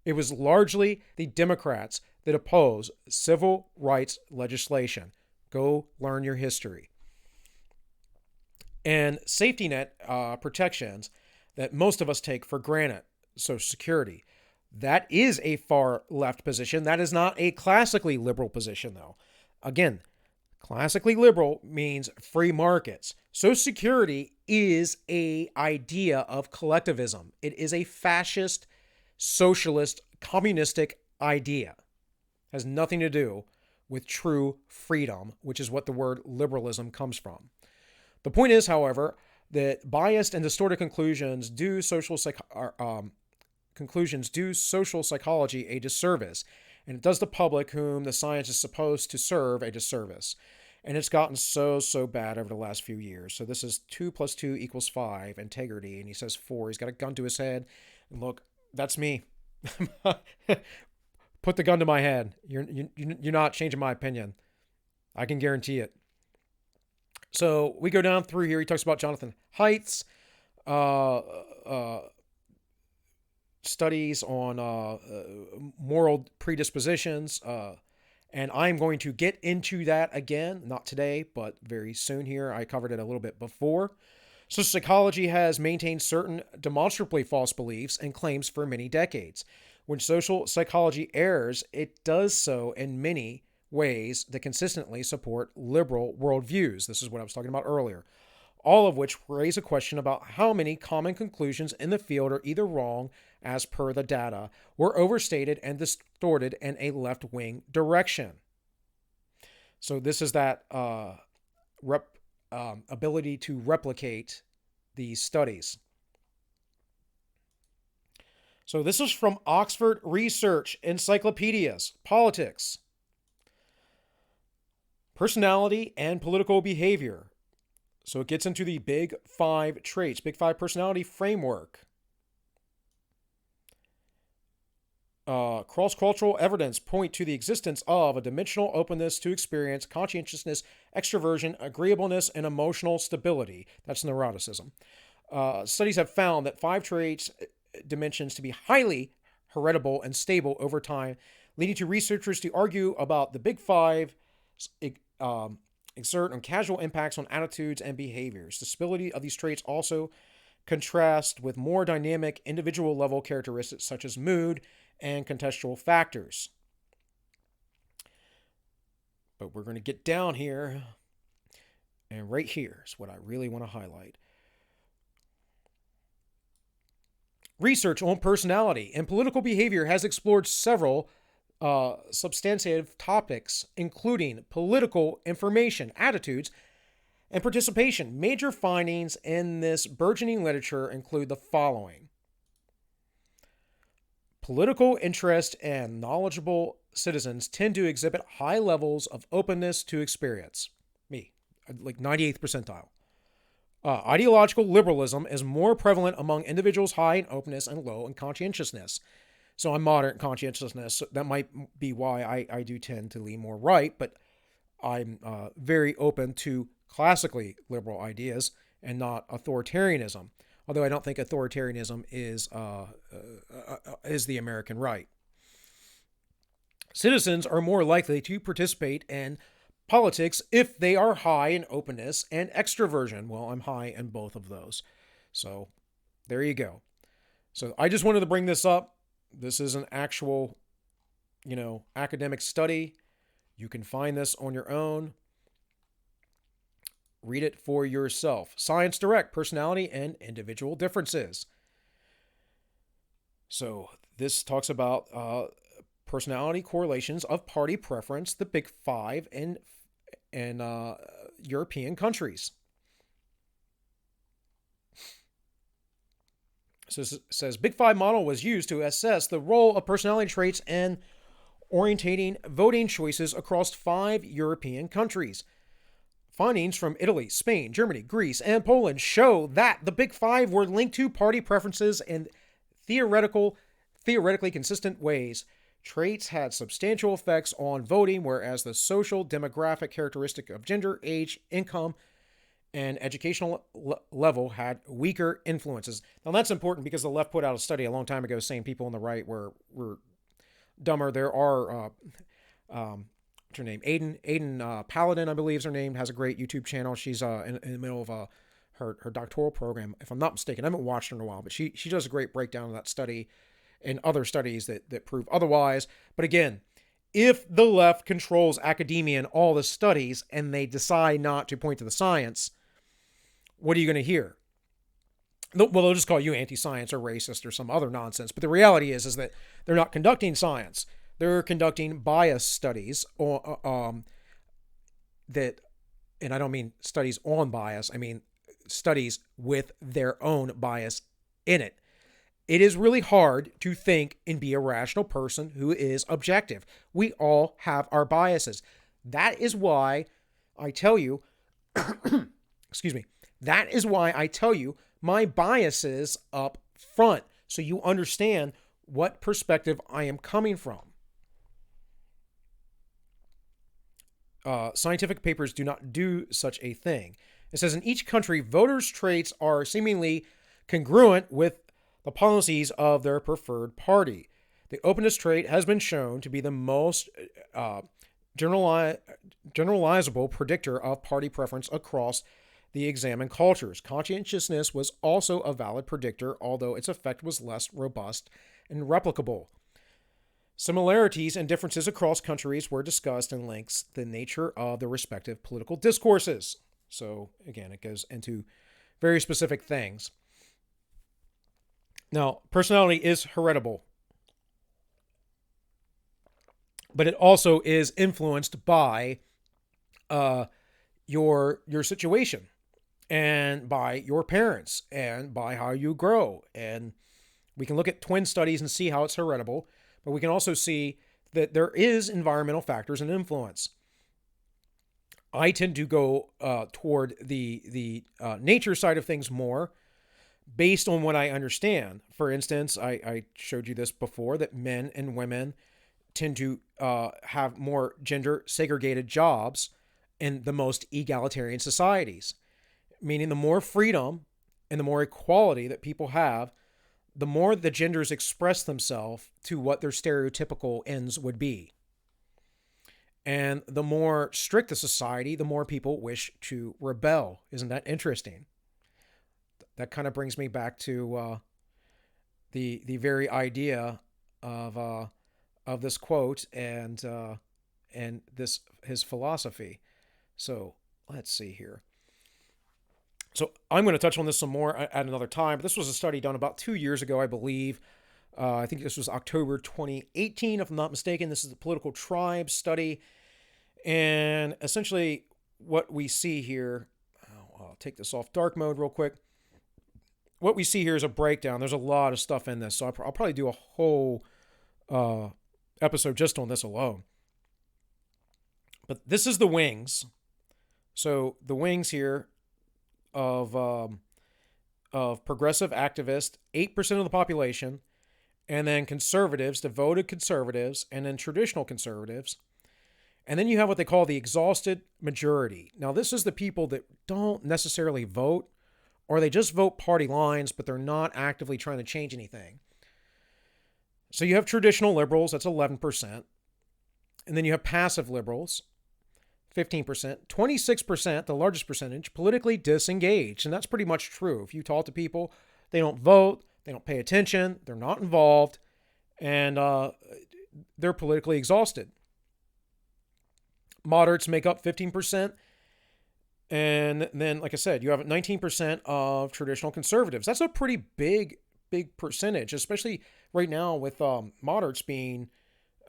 [SPEAKER 1] It was largely the Democrats that opposed civil rights legislation. Go learn your history. And safety net protections that most of us take for granted, Social Security. That is a far left position. That is not a classically liberal position, though. Again, classically liberal means free markets. Social Security is an idea of collectivism. It is a fascist, socialist, communistic idea. It has nothing to do with true freedom, which is what the word liberalism comes from. The point is, however, that biased and distorted conclusions do social psychology a disservice, and it does the public, whom the science is supposed to serve, a disservice. And it's gotten so bad over the last few years. So this is 2 + 2 = 5, integrity, and he says 4. He's got a gun to his head, and look, that's me. Put the gun to my head. You're not changing my opinion. I can guarantee it. So we go down through here. He talks about Jonathan Haidt's studies on moral predispositions, and I'm going to get into that again, not today, but very soon here. I covered it a little bit before. Social psychology has maintained certain demonstrably false beliefs and claims for many decades. When social psychology errs, it does so in many ways that consistently support liberal worldviews. This is what I was talking about earlier. All of which raise a question about how many common conclusions in the field are either wrong as per the data, or overstated and distorted in a left-wing direction. So this is that ability to replicate these studies. So this is from Oxford Research Encyclopedias, Politics, Personality and Political Behavior. So it gets into the Big 5 traits, Big 5 personality framework. Cross-cultural evidence point to the existence of a dimensional openness to experience, conscientiousness, extroversion, agreeableness, and emotional stability. That's neuroticism. Studies have found that 5 traits dimensions to be highly heritable and stable over time, leading to researchers to argue about the big five exert on casual impacts on attitudes and behaviors. The stability of these traits also contrast with more dynamic individual level characteristics such as mood and contextual factors. But we're going to get down here, and right here is what I really want to highlight. Research on personality and political behavior has explored several substantive topics, including political information, attitudes, and participation. Major findings in this burgeoning literature include the following. Political interest and knowledgeable citizens tend to exhibit high levels of openness to experience. Me, like 98th percentile. Ideological liberalism is more prevalent among individuals high in openness and low in conscientiousness. So I'm moderate in conscientiousness. So that might be why I do tend to lean more right, but I'm very open to classically liberal ideas and not authoritarianism. Although I don't think authoritarianism is the American right. Citizens are more likely to participate in politics if they are high in openness and extroversion. Well, I'm high in both of those. So there you go. So I just wanted to bring this up. This is an actual, academic study. You can find this on your own. Read it for yourself. Science Direct, Personality and Individual Differences. So this talks about personality correlations of party preference, the big five in European countries. So it says Big Five model was used to assess the role of personality traits in orientating voting choices across 5 European countries. Findings from Italy, Spain, Germany, Greece, and Poland show that the Big Five were linked to party preferences in theoretically consistent ways. Traits had substantial effects on voting, whereas the social demographic characteristic of gender, age, income, and educational level had weaker influences. Now that's important because the left put out a study a long time ago saying people on the right were dumber. There are what's her name? Aiden Paladin, I believe is her name, has a great YouTube channel. She's in the middle of her doctoral program, if I'm not mistaken. I haven't watched her in a while, but she does a great breakdown of that study and other studies that prove otherwise. But again, if the left controls academia and all the studies and they decide not to point to the science, what are you going to hear? Well, they'll just call you anti-science or racist or some other nonsense. But the reality is that they're not conducting science. They're conducting bias studies that, and I don't mean studies on bias. I mean studies with their own bias in it. It is really hard to think and be a rational person who is objective. We all have our biases. That is why I tell you, excuse me, that is why I tell you my biases up front, so you understand what perspective I am coming from. Scientific papers do not do such a thing. It says in each country, voters' traits are seemingly congruent with the policies of their preferred party. The openness trait has been shown to be the most generalizable predictor of party preference across the examined cultures. Conscientiousness was also a valid predictor, although its effect was less robust and replicable. Similarities and differences across countries were discussed and links the nature of the respective political discourses. So again, it goes into very specific things. Now, personality is heritable, but it also is influenced by your situation and by your parents and by how you grow. And we can look at twin studies and see how it's heritable, but we can also see that there is environmental factors and influence. I tend to go toward the nature side of things more, based on what I understand. For instance, I showed you this before, that men and women tend to have more gender segregated jobs in the most egalitarian societies, meaning the more freedom and the more equality that people have, the more the genders express themselves to what their stereotypical ends would be. And the more strict the society, the more people wish to rebel. Isn't that interesting? That kind of brings me back to the very idea of this quote and this his philosophy. So let's see here. So I'm going to touch on this some more at another time. But this was a study done about 2 years ago, I believe. I think this was October 2018, if I'm not mistaken. This is the Political Tribes study. And essentially what we see here, I'll take this off dark mode real quick. What we see here is a breakdown. There's a lot of stuff in this, so I'll probably do a whole episode just on this alone. But this is the wings. So the wings here of progressive activists, 8% of the population, and then conservatives, devoted conservatives, and then traditional conservatives. And then you have what they call the exhausted majority. Now, this is the people that don't necessarily vote, or they just vote party lines, but they're not actively trying to change anything. So you have traditional liberals, that's 11%. And then you have passive liberals, 15%. 26%, the largest percentage, politically disengaged. And that's pretty much true. If you talk to people, they don't vote, they don't pay attention, they're not involved, and they're politically exhausted. Moderates make up 15%. And then, like I said, you have 19% of traditional conservatives. That's a pretty big percentage, especially right now with moderates being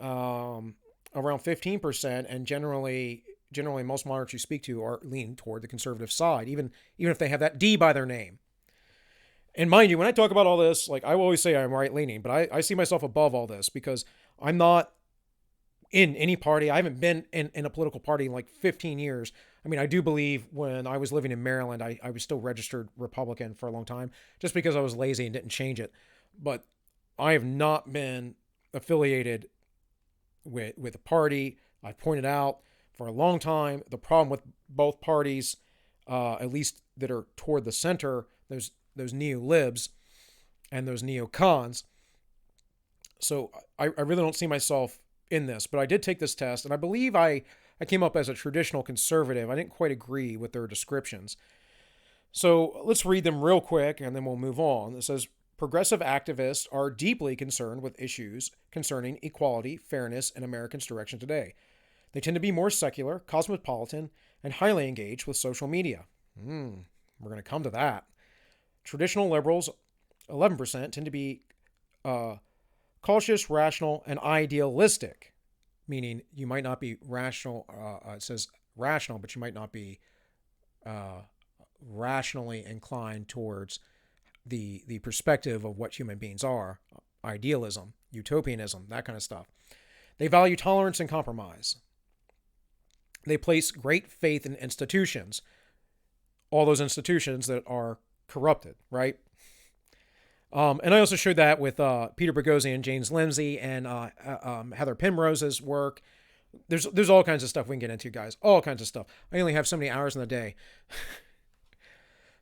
[SPEAKER 1] around 15%. And generally most moderates you speak to are leaning toward the conservative side, even if they have that D by their name. And mind you, when I talk about all this, like I always say I'm right-leaning, but I see myself above all this because I'm not in any party. I haven't been in a political party in like 15 years. I mean, I do believe when I was living in Maryland, I was still registered Republican for a long time just because I was lazy and didn't change it. But I have not been affiliated with a party. I've pointed out for a long time the problem with both parties, at least that are toward the center, those neo-libs and those neo-cons. So I really don't see myself in this, but I did take this test, and I believe I came up as a traditional conservative. I didn't quite agree with their descriptions. So let's read them real quick, and then we'll move on. It says, progressive activists are deeply concerned with issues concerning equality, fairness, and Americans' direction today. They tend to be more secular, cosmopolitan, and highly engaged with social media. We're going to come to that. Traditional liberals, 11%, tend to be cautious, rational, and idealistic, meaning you might not be rational. It says rational, but you might not be rationally inclined towards the perspective of what human beings are. Idealism, utopianism, that kind of stuff. They value tolerance and compromise. They place great faith in institutions, all those institutions that are corrupted, right? And I also showed that with Peter Boghossian, James Lindsay, and Heather Penrose's work. There's all kinds of stuff we can get into, guys. All kinds of stuff. I only have so many hours in the day.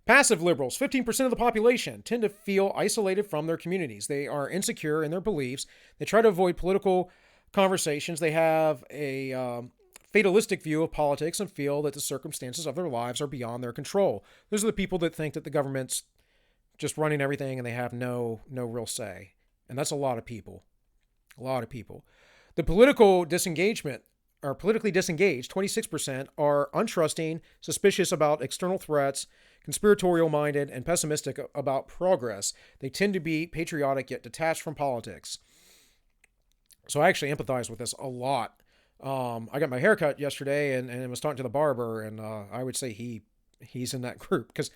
[SPEAKER 1] Passive liberals, 15% of the population, tend to feel isolated from their communities. They are insecure in their beliefs. They try to avoid political conversations. They have a fatalistic view of politics and feel that the circumstances of their lives are beyond their control. Those are the people that think that the government's just running everything and they have no real say. And that's a lot of people. A lot of people. The political disengagement, or politically disengaged, 26%, are untrusting, suspicious about external threats, conspiratorial-minded, and pessimistic about progress. They tend to be patriotic yet detached from politics. So I actually empathize with this a lot. I got my hair cut yesterday and was talking to the barber, and I would say he's in that group because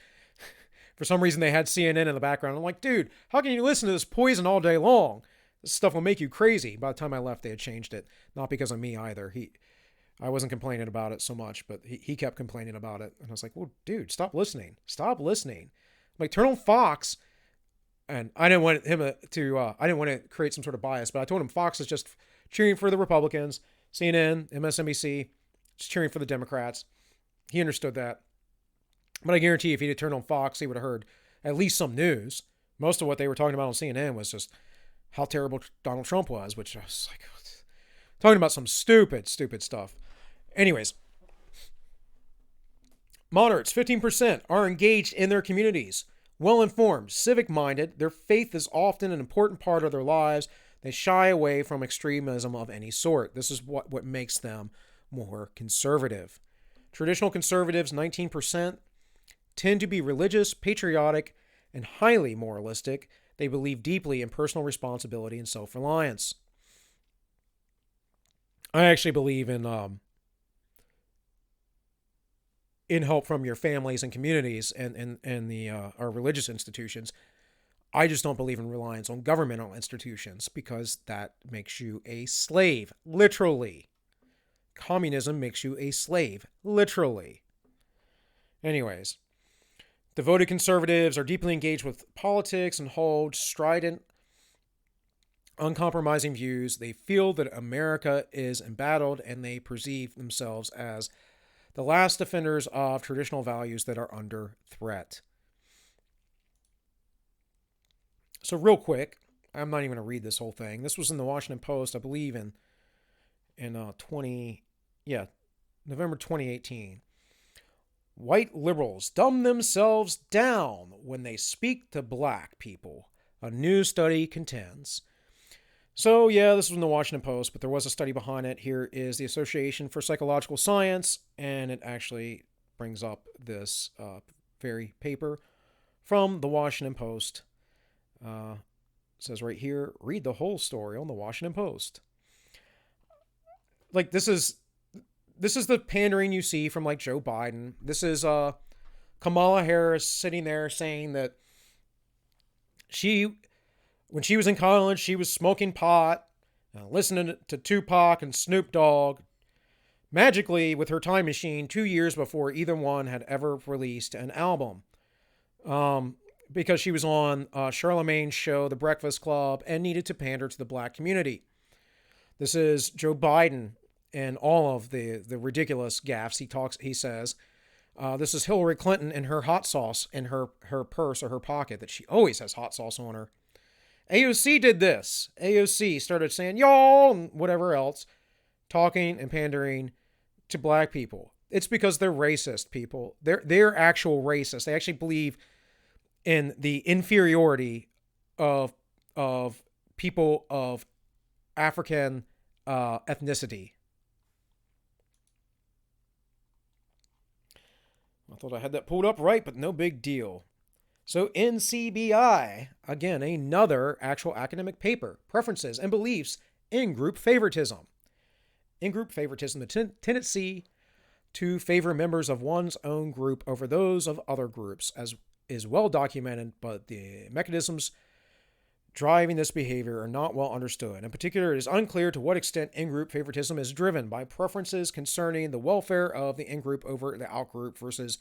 [SPEAKER 1] for some reason they had CNN in the background. I'm like, dude, how can you listen to this poison all day long? This stuff will make you crazy. By the time I left, they had changed it. Not because of me either. I wasn't complaining about it so much, but he kept complaining about it. And I was like, well, dude, stop listening. Stop listening. I'm like, turn on Fox. And I didn't want him to I didn't want to create some sort of bias, but I told him Fox is just cheering for the Republicans. CNN, MSNBC, just cheering for the Democrats. He understood that. But I guarantee if he'd turned on Fox, he would have heard at least some news. Most of what they were talking about on CNN was just how terrible Donald Trump was, which I was like, talking about some stupid stuff. Anyways, moderates, 15%, are engaged in their communities, well-informed, civic-minded. Their faith is often an important part of their lives. They shy away from extremism of any sort. This is what makes them more conservative. Traditional conservatives, 19%, tend to be religious, patriotic, and highly moralistic. They believe deeply in personal responsibility and self-reliance. I actually believe in help from your families and communities and our religious institutions. I just don't believe in reliance on governmental institutions because that makes you a slave, literally. Communism makes you a slave, literally. Anyways, devoted conservatives are deeply engaged with politics and hold strident, uncompromising views. They feel that America is embattled and they perceive themselves as the last defenders of traditional values that are under threat. So real quick, I'm not even going to read this whole thing. This was in the Washington Post, I believe in November 2018. White liberals dumb themselves down when they speak to black people, a new study contends. So yeah, this was in the Washington Post, but there was a study behind it. Here is the Association for Psychological Science, and it actually brings up this very paper from the Washington Post. It says right here, read the whole story on the Washington Post. Like, this is the pandering you see from like Joe Biden. This is Kamala Harris sitting there saying that when she was in college, she was smoking pot, listening to Tupac and Snoop Dogg, magically with her time machine 2 years before either one had ever released an album. Because she was on Charlamagne's show, The Breakfast Club, and needed to pander to the black community. This is Joe Biden and all of the ridiculous gaffes he says. This is Hillary Clinton and her hot sauce in her purse or her pocket, that she always has hot sauce on her. AOC did this. AOC started saying, y'all, and whatever else, talking and pandering to black people. It's because they're racist, people. They're actual racists. They actually believe in the inferiority of people of African ethnicity. I thought I had that pulled up right, but no big deal. So NCBI, again, another actual academic paper, preferences and beliefs in group favoritism. In group favoritism, the tendency to favor members of one's own group over those of other groups, as is well documented, but the mechanisms driving this behavior are not well understood. In particular, it is unclear to what extent in-group favoritism is driven by preferences concerning the welfare of the in-group over the out-group versus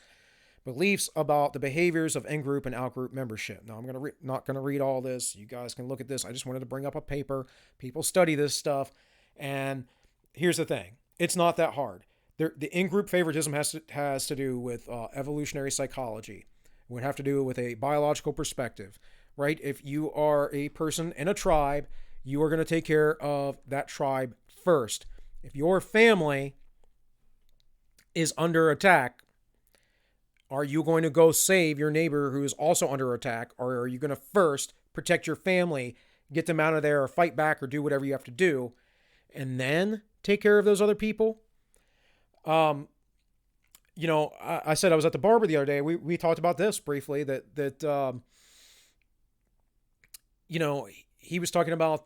[SPEAKER 1] beliefs about the behaviors of in-group and out-group membership. Now, I'm not going to read all this. You guys can look at this. I just wanted to bring up a paper. People study this stuff. And here's the thing. It's not that hard. The in-group favoritism has to do with evolutionary psychology. It would have to do with a biological perspective, right? If you are a person in a tribe, you are going to take care of that tribe first. If your family is under attack, are you going to go save your neighbor who is also under attack? Or are you going to first protect your family, get them out of there, or fight back, or do whatever you have to do, and then take care of those other people? I said I was at the barber the other day. We talked about this briefly, that he was talking about,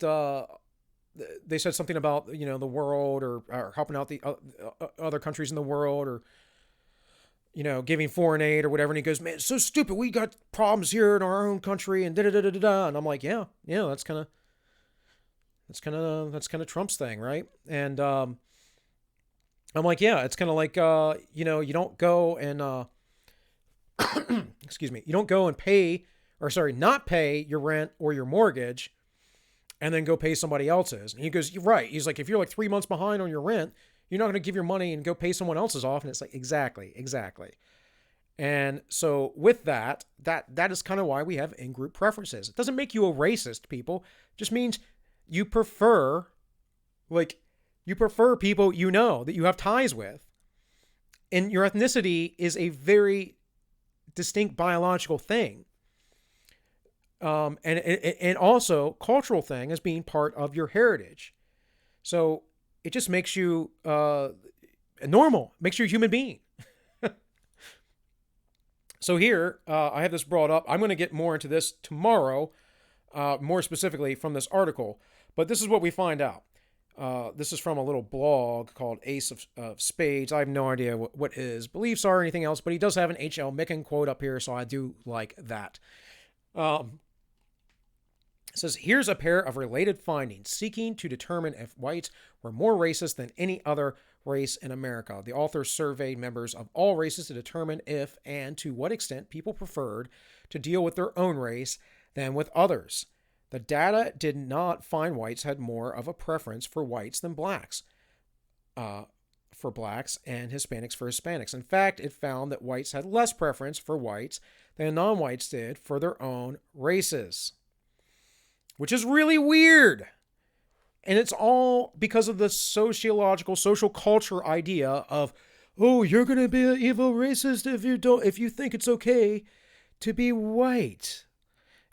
[SPEAKER 1] they said something about, the world or helping out the other countries in the world, or, giving foreign aid or whatever. And he goes, man, it's so stupid. We got problems here in our own country and da-da-da-da-da. And I'm like, yeah, that's kind of Trump's thing. Right. And, I'm like, yeah, it's kind of like, you don't go and, excuse me, you don't go and not pay your rent or your mortgage and then go pay somebody else's. And he goes, you're right. He's like, if you're like 3 months behind on your rent, you're not going to give your money and go pay someone else's off. And it's like, exactly. And so with that is kind of why we have in-group preferences. It doesn't make you a racist, people. It just means you prefer, people you know, that you have ties with. And your ethnicity is a very distinct biological thing. And also cultural thing as being part of your heritage. So it just makes you normal, makes you a human being. So here, I have this brought up. I'm going to get more into this tomorrow, more specifically from this article. But this is what we find out. This is from a little blog called Ace of Spades. I have no idea what his beliefs are or anything else, but he does have an AllMinucOne quote up here, so I do like that. It says, here's a pair of related findings seeking to determine if whites were more racist than any other race in America. The author surveyed members of all races to determine if and to what extent people preferred to deal with their own race than with others. The data did not find whites had more of a preference for whites than blacks, for blacks, and Hispanics for Hispanics. In fact, it found that whites had less preference for whites than non-whites did for their own races, which is really weird. And it's all because of the social culture idea of, oh, you're going to be an evil racist if you think it's okay to be white.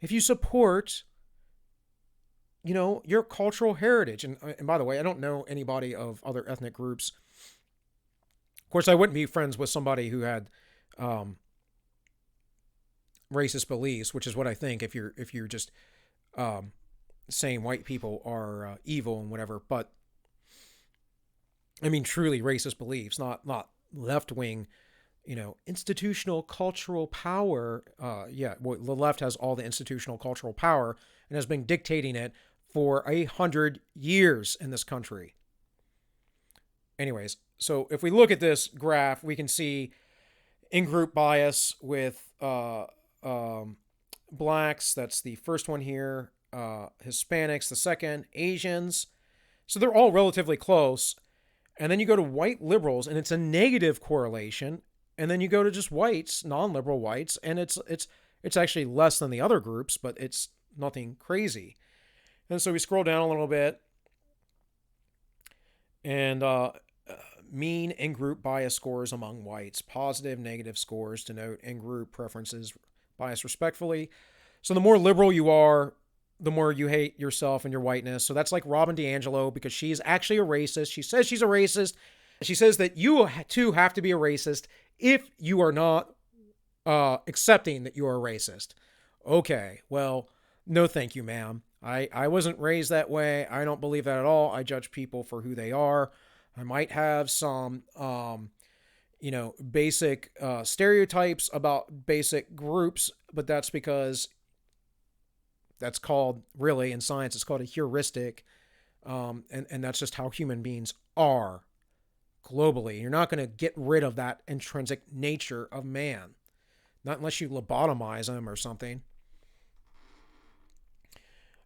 [SPEAKER 1] If you support, your cultural heritage. And by the way, I don't know anybody of other ethnic groups. Of course, I wouldn't be friends with somebody who had racist beliefs, which is what I think if you're just saying white people are evil and whatever. But I mean, truly racist beliefs, not left-wing, institutional cultural power. The left has all the institutional cultural power and has been dictating it for 100 years in this country. Anyways, so if we look at this graph, we can see in-group bias with blacks. That's the first one here. Hispanics, the second. Asians. So they're all relatively close. And then you go to white liberals, and it's a negative correlation. And then you go to just whites, non-liberal whites, and it's actually less than the other groups, but it's nothing crazy. And so we scroll down a little bit, and mean in-group bias scores among whites. Positive, negative scores denote in-group preferences bias respectfully. So the more liberal you are, the more you hate yourself and your whiteness. So that's like Robin DiAngelo, because she's actually a racist. She says she's a racist. She says that you too have to be a racist if you are not accepting that you are a racist. Okay, well, no thank you, ma'am. I wasn't raised that way. I don't believe that at all. I judge people for who they are. I might have some, basic stereotypes about basic groups, but that's because that's called, really, in science, it's called a heuristic. And that's just how human beings are globally. You're not going to get rid of that intrinsic nature of man. Not unless you lobotomize them or something.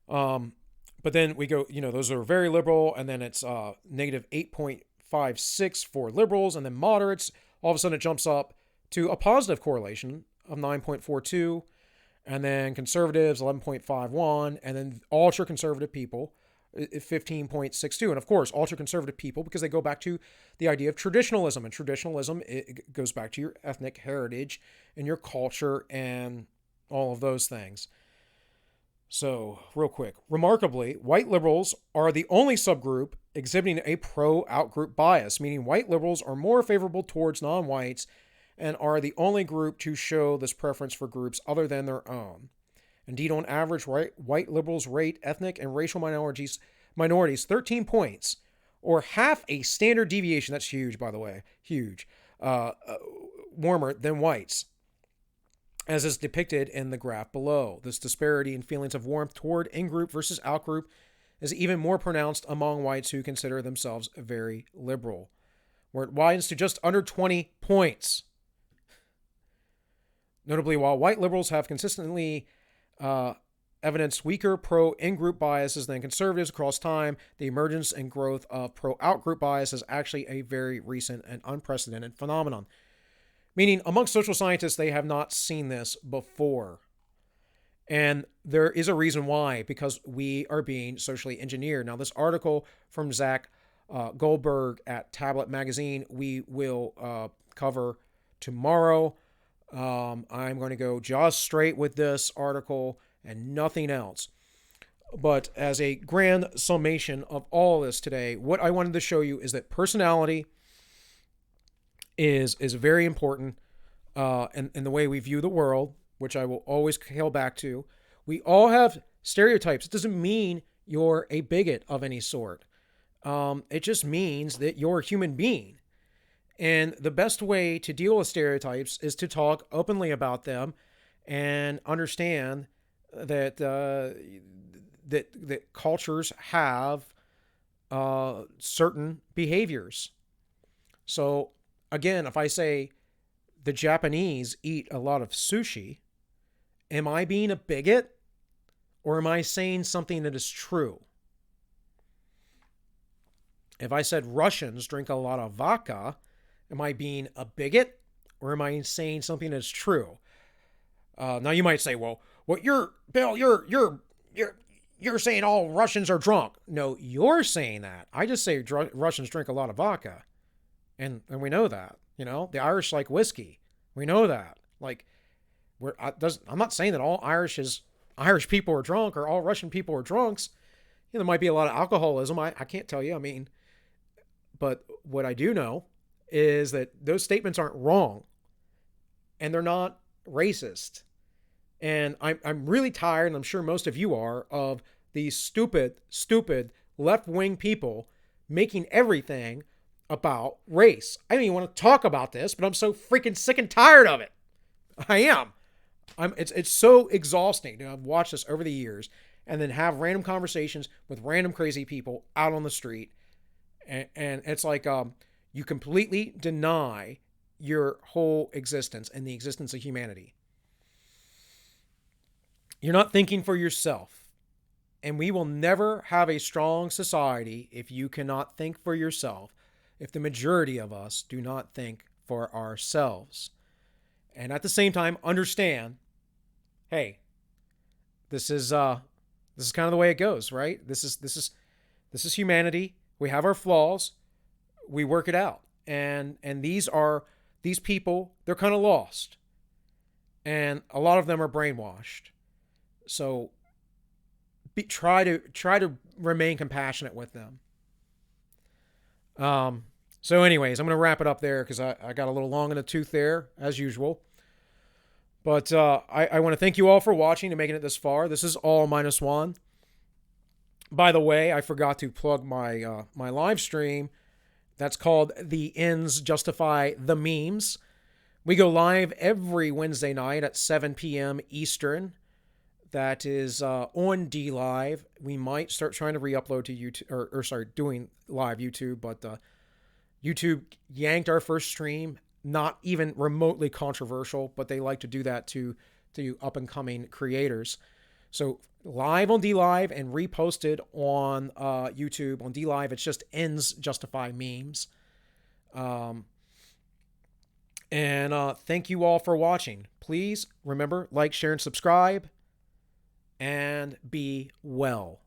[SPEAKER 1] But then we go, those are very liberal, and then it's negative 8.56 for liberals, and then moderates. All of a sudden it jumps up to a positive correlation of 9.42, and then conservatives 11.51, and then ultra-conservative people 15.62. And of course, ultra-conservative people, because they go back to the idea of traditionalism, and traditionalism, it goes back to your ethnic heritage and your culture and all of those things. So, real quick, remarkably, white liberals are the only subgroup exhibiting a pro-outgroup bias, meaning white liberals are more favorable towards non-whites and are the only group to show this preference for groups other than their own. Indeed, on average, white liberals rate ethnic and racial minorities 13 points, or half a standard deviation, that's huge, by the way, huge, warmer than whites, as is depicted in the graph below. This disparity in feelings of warmth toward in-group versus out-group is even more pronounced among whites who consider themselves very liberal, where it widens to just under 20 points. Notably, while white liberals have consistently evidenced weaker pro-in-group biases than conservatives across time, the emergence and growth of pro-out-group bias is actually a very recent and unprecedented phenomenon. Meaning, amongst social scientists, they have not seen this before. And there is a reason why, because we are being socially engineered. Now, this article from Zach Goldberg at Tablet Magazine, we will cover tomorrow. I'm going to go just straight with this article and nothing else. But as a grand summation of all this today, what I wanted to show you is that personality is very important in the way we view the world, which I will always hail back to. We all have stereotypes. It doesn't mean you're a bigot of any sort. It just means that you're a human being. And the best way to deal with stereotypes is to talk openly about them and understand that that cultures have certain behaviors. So again, if I say the Japanese eat a lot of sushi, am I being a bigot or am I saying something that is true? If I said Russians drink a lot of vodka, am I being a bigot or am I saying something that's true? Now you might say, well, you're saying all Russians are drunk. No, you're saying that. I just say Russians drink a lot of vodka, and we know that. You know, the Irish like whiskey. We know that. Like, I'm not saying that all Irish people are drunk or all Russian people are drunks. You know, there might be a lot of alcoholism. I can't tell you. I mean, but what I do know is that those statements aren't wrong, and they're not racist. And I'm really tired, and I'm sure most of you are, of these stupid left-wing people making everything about race. I don't even want to talk about this, but I'm so freaking sick and tired of it. I am. It's so exhausting to have watched this over the years and then have random conversations with random crazy people out on the street. And it's like you completely deny your whole existence and the existence of humanity. You're not thinking for yourself. And we will never have a strong society if you cannot think for yourself, if the majority of us do not think for ourselves. And at the same time, understand, hey, this is kind of the way it goes, right? This is humanity. We have our flaws. We work it out. And these people, they're kind of lost. And a lot of them are brainwashed. So try to remain compassionate with them. So anyways, I'm going to wrap it up there because I got a little long in the tooth there, as usual. But I want to thank you all for watching and making it this far. This is AllMinucOne. By the way, I forgot to plug my my live stream. That's called The Ends Justify the Memes. We go live every Wednesday night at 7 p.m. Eastern. That is on DLive. We might start trying to re-upload to YouTube, doing live YouTube, but YouTube yanked our first stream. Not even remotely controversial, but they like to do that to up-and-coming creators. So live on DLive and reposted on YouTube. On DLive, it's just Ends Justify Memes. And thank you all for watching. Please remember, like, share, and subscribe. And be well.